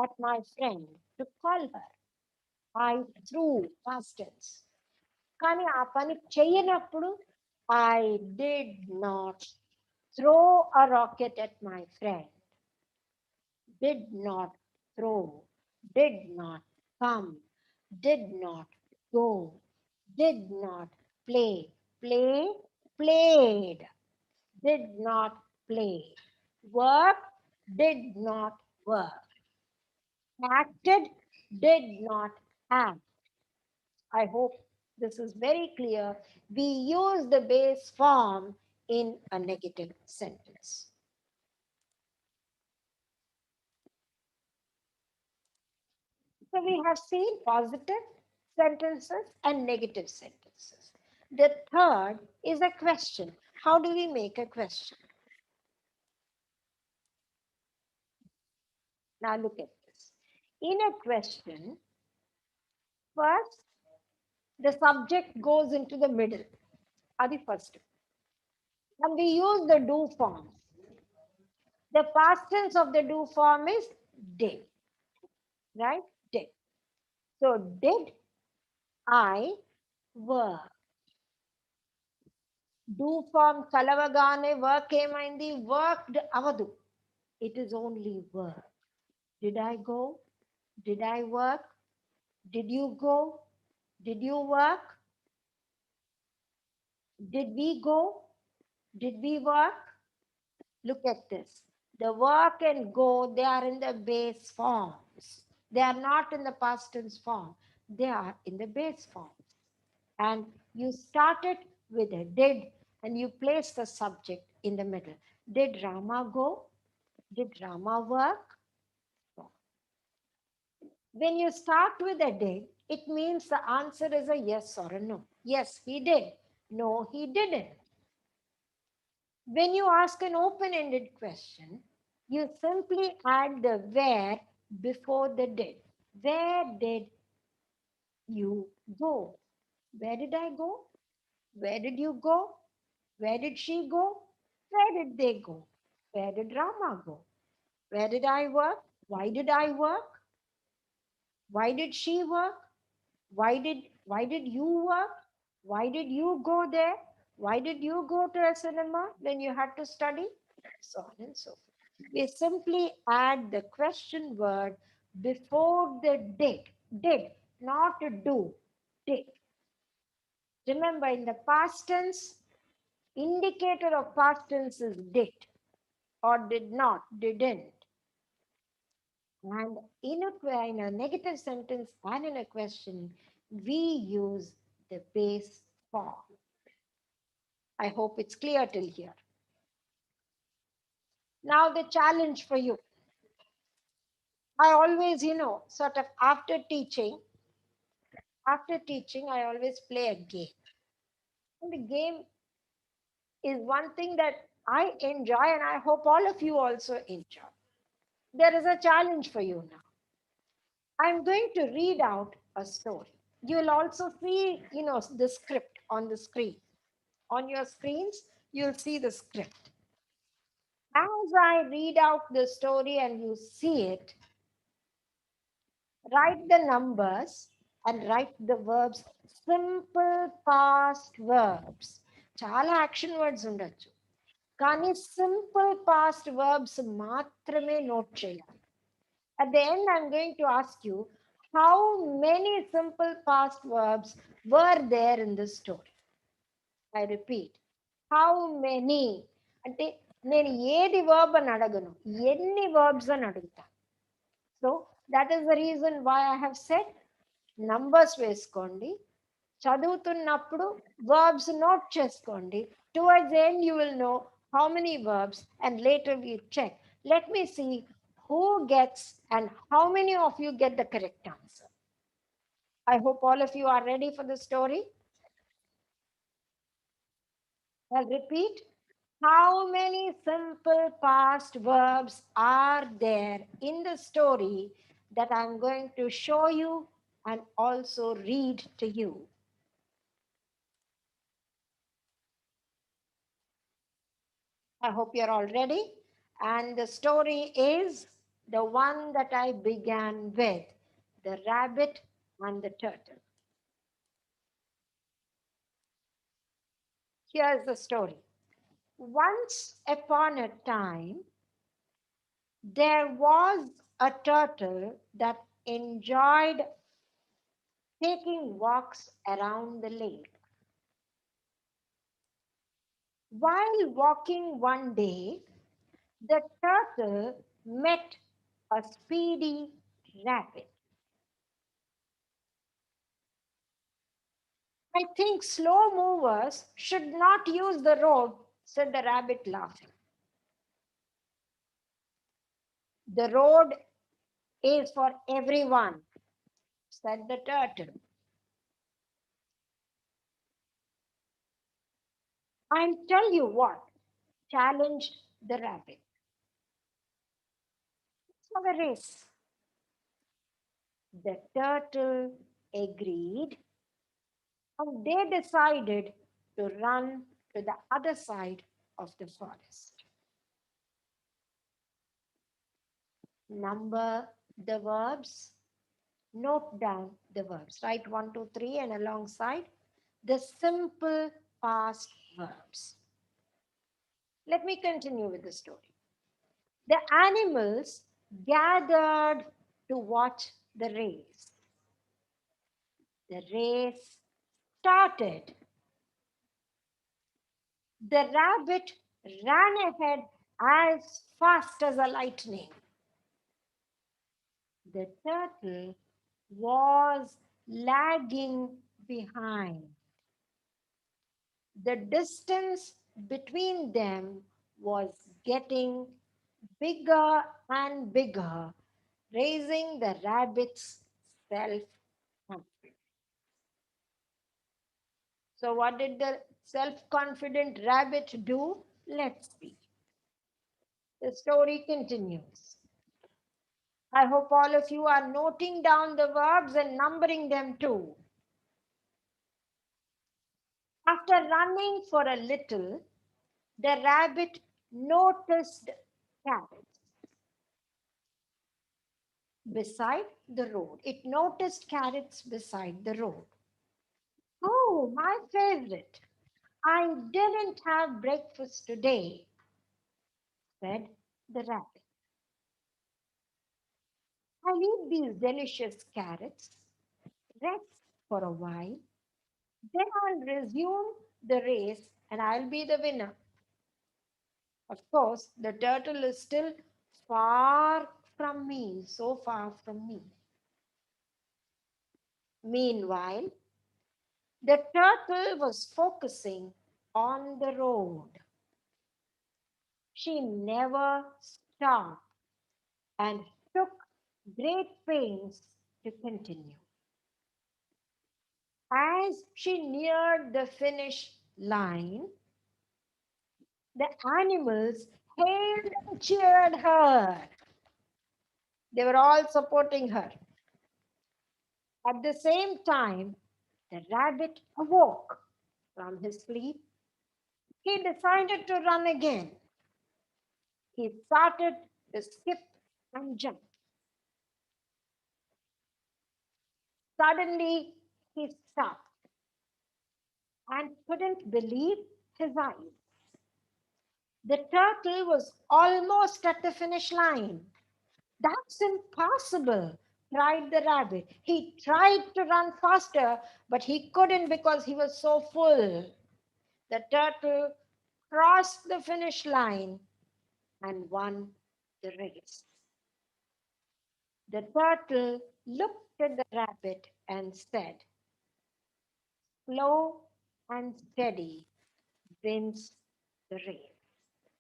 at my friend to call her. I threw past tense. కానీ ఆ పని చేయనప్పుడు I did not throw a rocket at my friend. Did not throw, did not come, did not go, did not play, play, played, did not play, work, did not work, acted, did not act. I hope this is very clear. We use the base form in a negative sentence. So we have seen positive sentences and negative sentences. The third is a question. How do we make a question? Now look at this. In a question, first the subject goes into the middle. Adi first. And we use the do form. The past tense of the do form is did. Right? Did. So did I work? Do form కలవగానే work ఏమైంది worked అవదు it is only work. Did I go? Did I work? Did you go? Did you work? Did we go? Did we work? Look at this. The work and go, they are in the base forms. They are not in the past tense form. They are in the base forms. And you started with a did and you place the subject in the middle. Did Rama go? Did Rama work? When you start with a did, it means the answer is a yes or a no. Yes, he did. No, he didn't. When you ask an open-ended question, you simply add the where before the did. Where did you go? Where did I go? Where did you go? Where did she go? Where did they go? Where did Rama go? Where did I work? Why did I work? Why did she work? Why did you work? Why did you go there? Why did you go to a cinema when you had to study? So on and so forth. We simply add the question word before the did. Did, not do. Did. Remember, in the past tense, indicator of past tense is did or did not, didn't. And in a negative sentence and in a question, we use the base form. I hope it's clear till here. Now the challenge for you. I always, sort of after teaching, I always play a game. And the game is one thing that I enjoy and I hope all of you also enjoy. There is a challenge for you now. I'm going to read out a story. You'll also see, the script on the screen. On your screens, you'll see the script. As I read out the story and you see it, write the numbers and write the verbs simple past verbs. చాలా action words ఉండొచ్చు, కానీ simple past verbs మాత్రమే note చేయాలి. At the end, I'm going to ask you how many simple past verbs were there in this story. I repeat, how many? అంటే నేను ఏది verb అని అడగను, ఎన్ని verbs అని అడుగుతా. So that is the reason why I have said numbers వేసుకోండి, చదువుతున్నప్పుడు verbs note చేసుకోండి. Towards the end you will know how many verbs, and later we check. Let me see who gets and how many of you get the correct answer. I hope all of you are ready for the story. I'll repeat. How many simple past verbs are there in the story that I'm going to show you and also read to you? I hope you're all ready. And the story is the one that I began with, the rabbit and the turtle. Here's the story. Once upon a time, there was a turtle that enjoyed taking walks around the lake. While walking one day, the turtle met a speedy rabbit. I think slow movers should not use the road, said the rabbit, laughing. The road is for everyone, said the turtle. I'll tell you what, challenged the rabbit. Let's have a race. The turtle agreed, and they decided to run to the other side of the forest. Number the verbs, note down the verbs. Write 1, 2, 3, and alongside the simple past verbs. Let me continue with the story. The animals gathered to watch the race. The race started. The rabbit ran ahead as fast as a lightning. The turtle was lagging behind. The distance between them was getting bigger and bigger, raising the rabbit's self confidence. So, what did the self confident rabbit do? Let's see. The story continues. I hope all of you are noting down the verbs and numbering them too. After running for a little, the rabbit noticed carrots beside the road. It noticed carrots beside the road. Oh, my favorite. I didn't have breakfast today, said the rabbit. I'll eat these delicious carrots, rest for a while, then I'll resume the race and I'll be the winner. Of course, the turtle is still far from me, so far from me. Meanwhile, the turtle was focusing on the road. She never stopped and took great pains to continue. As she neared the finish line, the animals hailed and cheered her. They were all supporting her. At the same time, the rabbit awoke from his sleep. He decided to run again. He started to skip and jump. Suddenly, he stopped and couldn't believe his eyes. The turtle was almost at the finish line. That's impossible, cried the rabbit. He tried to run faster, but he couldn't because he was so full. The turtle crossed the finish line and won the race. The turtle looked at the rabbit and said, slow and steady wins the race.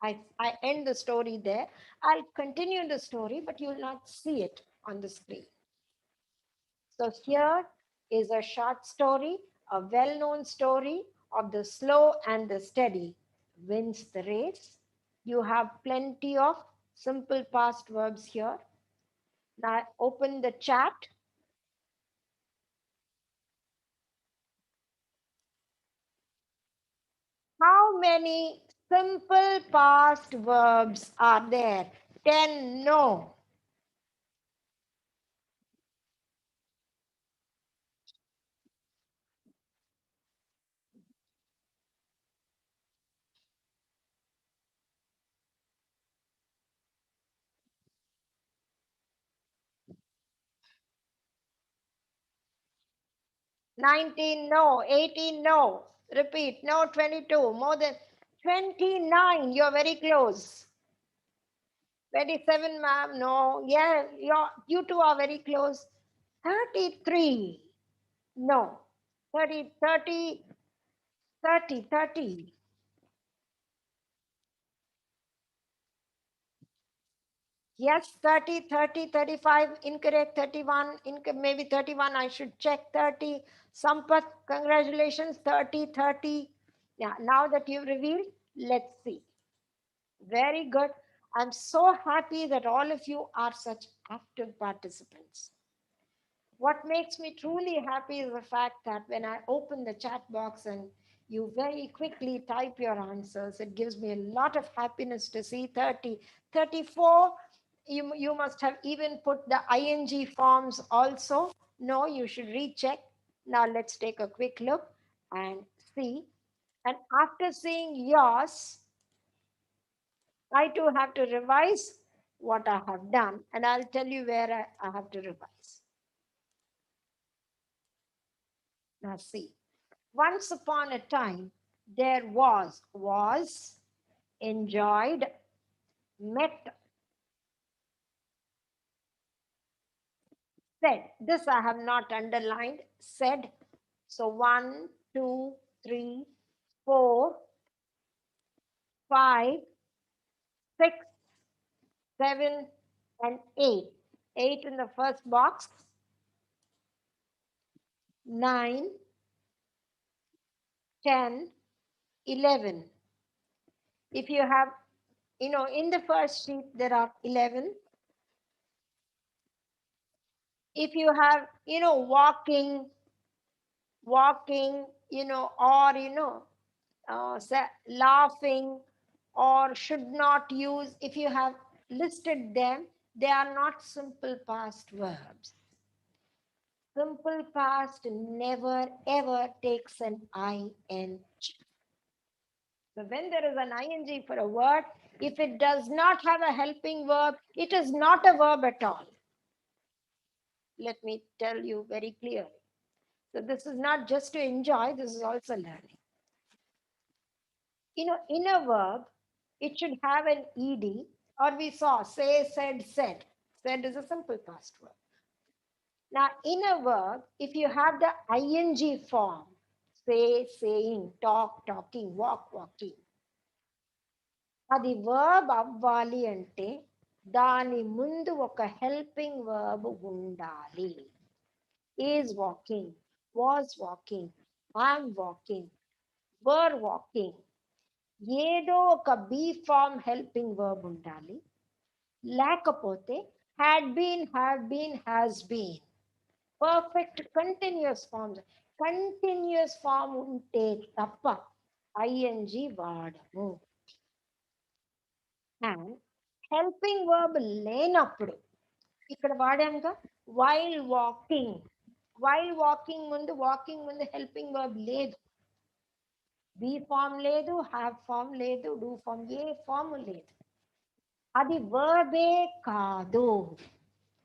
I end the story there. I'll continue the story, but you'll not see it on the screen. So here is a short story, a well-known story of the slow and the steady wins the race. You have plenty of simple past verbs here. Now open the chat. How many simple past verbs are there? 10, no. 19, no. 18, no. Repeat, no. 22, more than 29. You're very close. 27, ma'am, no. Yeah, you two are very close. 33, no. 30, 30, 30, 30. Yes, 30, 30, 35, incorrect, 31, maybe 31, I should check 30. Sampath, congratulations, 30, 30. Yeah, now that you've revealed, let's see. Very good. I'm so happy that all of you are such active participants. What makes me truly happy is the fact that when I open the chat box and you very quickly type your answers, it gives me a lot of happiness to see 30. 34, you must have even put the ing forms also. No, you should recheck. Now let's take a quick look and see. And after seeing yours, I too have to revise what I have done, and I'll tell you where I have to revise. Now, see, once upon a time, there was, enjoyed, met, said. This I have not underlined, said. So, 1, 2, 3, 4, 5, 6, 7, and 8. 8 in the first box, 9, 10, 11. If you have, in the first sheet, there are 11. If you have, walking, or, laughing, or should not use, if you have listed them, they are not simple past verbs. Simple past never ever takes an ing. So when there is an ing for a word, if it does not have a helping verb, it is not a verb at all. Let me tell you very clearly. So this is not just to enjoy, this is also learning. In a verb, it should have an ed, or we saw say, said, said. Said is a simple past verb. Now, in a verb, if you have the ing form, say, saying, talk, talking, walk, walking, అది verb అవ్వాలి అంటే దాని ముందు ఒక helping verb ఉండాలి. Is walking, was walking, I'm walking, were walking, ఏదో ఒక be form helping verb ఉండాలి. లేకపోతే had been, have been, has been, perfect continuous forms. Continuous form ఉంటే తప్ప ఐఎన్జి వాడము. అండ్ హెల్పింగ్ వర్బ్ లేనప్పుడు ఇక్కడ వాడాముగా వైల్ వాకింగ్, while walking ముందు helping verb లేదు. బీ ఫామ్ లేదు, హ్యావ్ ఫామ్ లేదు, డూ ఫామ్ ఏ ఫామ్ లేదు. అది వర్బే కాదు,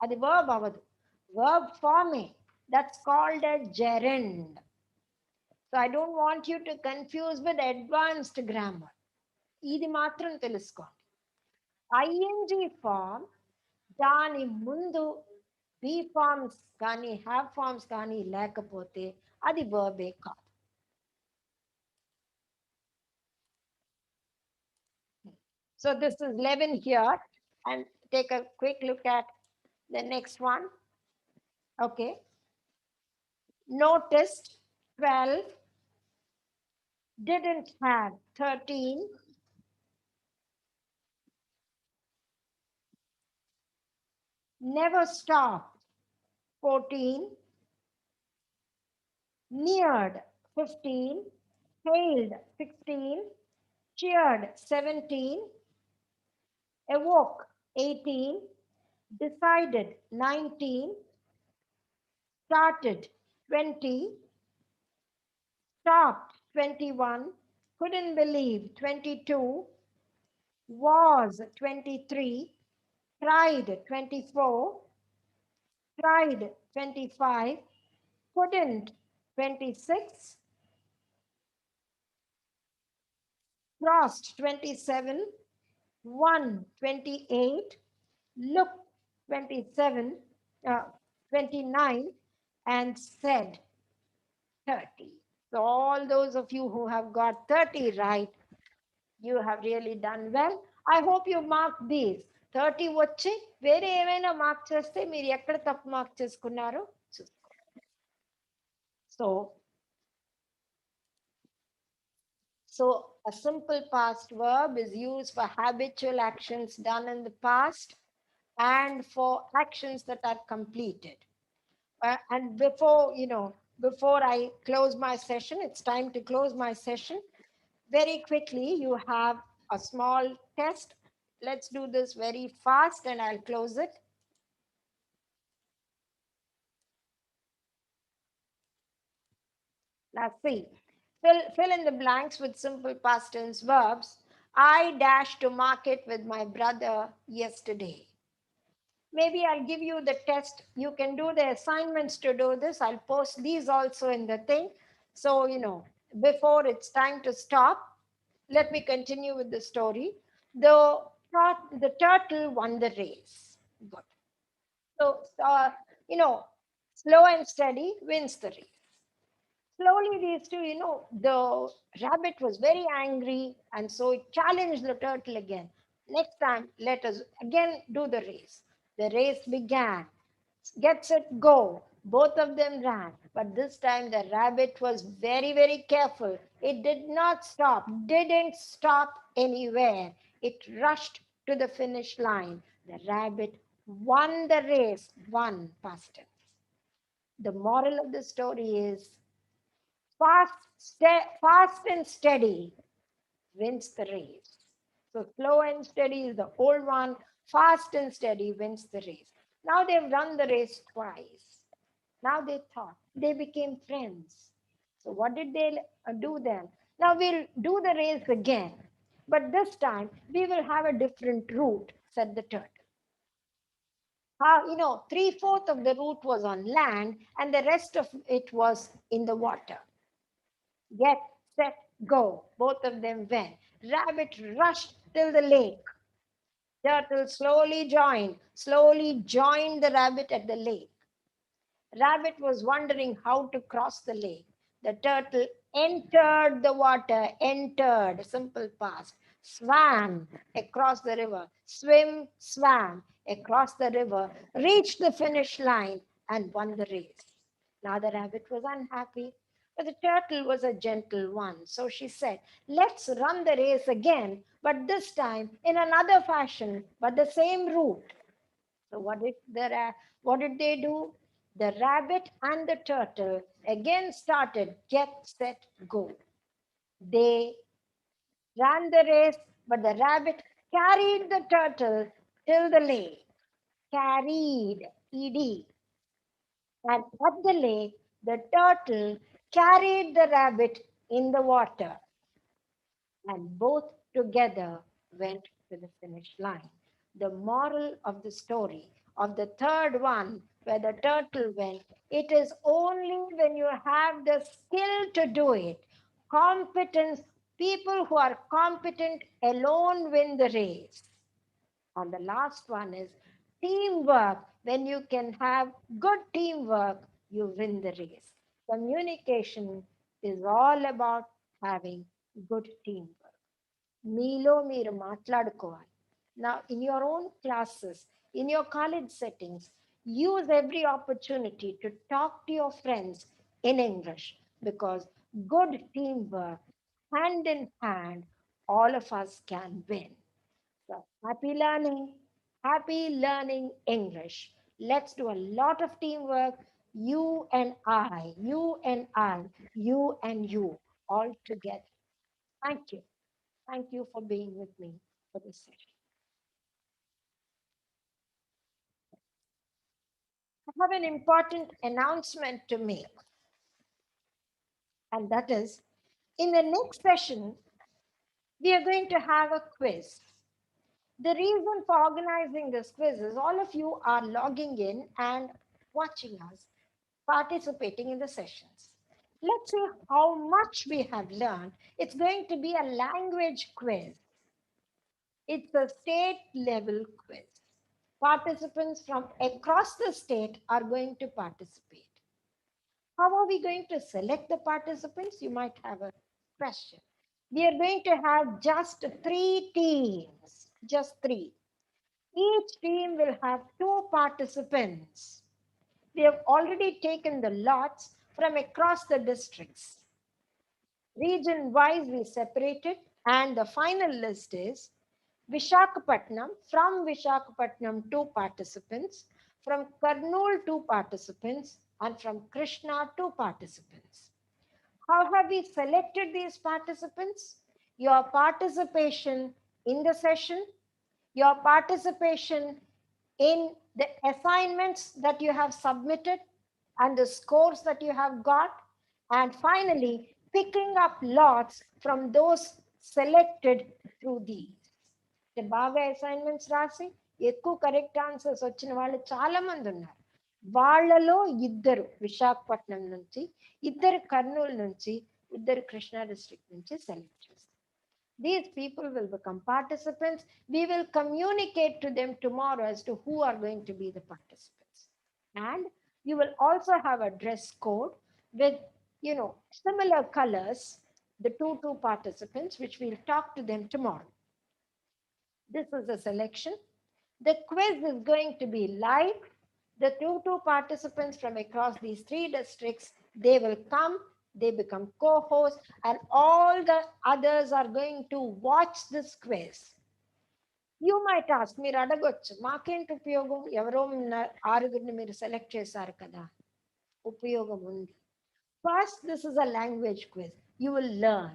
అది వర్బ్ అవ్వదు, వర్బ్ ఫామే. That's called a gerund. So I don't want you to confuse with advanced grammar. ఇది మాత్రం తెలుసుకోండి. ఐఎన్జి ఫామ్ దాని ముందు బీ ఫార్మ్స్ కానీ హ్యావ్ ఫార్మ్స్ కానీ లేకపోతే అది వర్బే కాదు. So this is 11 here, and take a quick look at the next one. Okay. Noticed 12, didn't have 13, never stopped 14, neared 15, failed 16, cheered 17, awoke 18, decided 19, started 20, stopped 21, couldn't believe 22, was 23, tried 24, tried 25, couldn't 26, crossed 27, won 28, looked 27, 29, and said 30. So all those of you who have got 30 right, you have really done well. I hope you mark these. 30 వచ్చి వేరే ఏమైనా mark చేస్తే మీరు ఎక్కడ తప్పు mark చేసుకున్నారు. So a simple past verb is used for habitual actions done in the past and for actions that are completed. And before I close my session, it's time to close my session. Very quickly, you have a small test. Let's do this very fast and I'll close it. Let's see. Fill in the blanks with simple past tense verbs. I dashed to market with my brother yesterday. Maybe I'll give you the test. You can do the assignments to do this. I'll post these also in the thing. So, before it's time to stop, let me continue with the story. The turtle won the race. Good. So, slow and steady wins the race. Slowly, these two, the rabbit was very angry, and so it challenged the turtle again. Next time, let us again do the race. The race began. Get set, go. Both of them ran, but this time the rabbit was very, very careful. It did not stop, didn't stop anywhere. It rushed to the finish line. The rabbit won the race, won past tense. The moral of the story is fast and steady wins the race. So slow and steady is the old one. Fast and steady wins the race. Now they've run the race twice. Now they thought, they became friends. So what did they do then? Now we'll do the race again. But this time we will have a different route, said the turtle. 3/4 of the route was on land and the rest of it was in the water. Get, set, go. Both of them went. Rabbit rushed till the lake. Turtle slowly joined the rabbit at the lake. Rabbit was wondering how to cross the lake. The turtle entered the water, entered, simple past, swam across the river, swam across the river, reached the finish line, and won the race. Now the rabbit was unhappy, but the turtle was a gentle one. So she said, let's run the race again, but this time in another fashion, but the same route. So what did they do? The rabbit and the turtle again started get, set, go. They ran the race, but the rabbit carried the turtle till the lake. Carried, ed. And at the lake, the turtle carried the rabbit in the water, and both together went to the finish line. The moral of the story of the third one, where the turtle went, it is only when you have the skill to do it, competence, people who are competent alone win the race. And the last one is teamwork. When you can have good teamwork, you win the race. Communication is all about having good teamwork. మీలో మీరు మాట్లాడుకోవాలి. Now, in your own classes, in your college settings, use every opportunity to talk to your friends in English, because good teamwork, hand in hand, all of us can win. So, happy learning English. Let's do a lot of teamwork. You and I, you and I, you and you, all together. Thank you. Thank you for being with me for this session. I have an important announcement to make, and that is, in the next session, we are going to have a quiz. The reason for organizing this quiz is all of you are logging in and watching us, participating in the sessions. Let's see how much we have learned. It's going to be a language quiz. It's a state level quiz. Participants from across the state are going to participate. How are we going to select the participants? You might have a question. We are going to have just three teams, just three. Each team will have two participants. We have already taken the lots from across the districts. Region wise, we separated, and the final list is Vishakhapatnam, from Vishakhapatnam, two participants, from Kurnool, two participants, and from Krishna, two participants. How have we selected these participants? Your participation in the session, your participation in the assignments that you have submitted, and the scores that you have got, and finally picking up lots from those selected through these. అంటే బాగా assignments రాసి ఎక్కువ correct answers వచ్చిన వాళ్ళు చాలా మంది ఉన్నారు. వాళ్ళలో ఇద్దరు విశాఖపట్నం నుంచి, ఇద్దరు కర్నూలు నుంచి, ఇద్దరు కృష్ణా డిస్ట్రిక్ట్ నుంచి సెలెక్ట్ చేస్తారు. These people will become participants. We will communicate to them tomorrow as to who are going to be the participants. And you will also have a dress code with, similar colors, the two participants, which we'll talk to them tomorrow. This is the selection. The quiz is going to be live. The two participants from across these three districts, they will come, they become co-hosts, and all the others are going to watch this quiz. You might ask, మీరు అడగొచ్చు, మాకేంటి ఉపయోగం, ఎవరో ఆరుగురిని మీరు select చేశారు కదా. ఉపయోగం ఉంది. First, this is a language quiz. You will learn.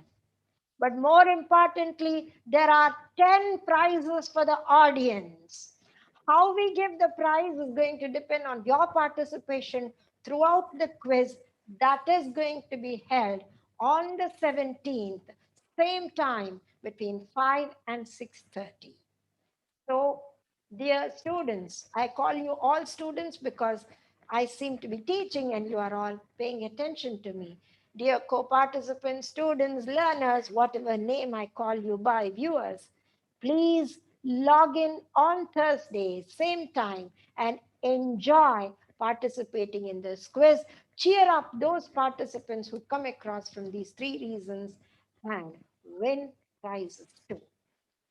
But more importantly, there are 10 prizes for the audience. How we give the prize is going to depend on your participation throughout the quiz that is going to be held on the 17th, same time between 5 and 6:30. So, dear students, I call you all students because I seem to be teaching and you are all paying attention to me. Dear co-participants, students, learners, whatever name I call you by, viewers, please log in on Thursday, same time, and enjoy participating in this quiz. Cheer up those participants who come across from these three reasons and win prizes too.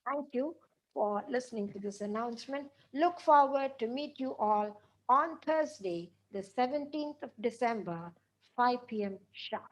Thank you for listening to this announcement. Look forward to meet you all on Thursday, the 17th of December, 5 p.m. sharp.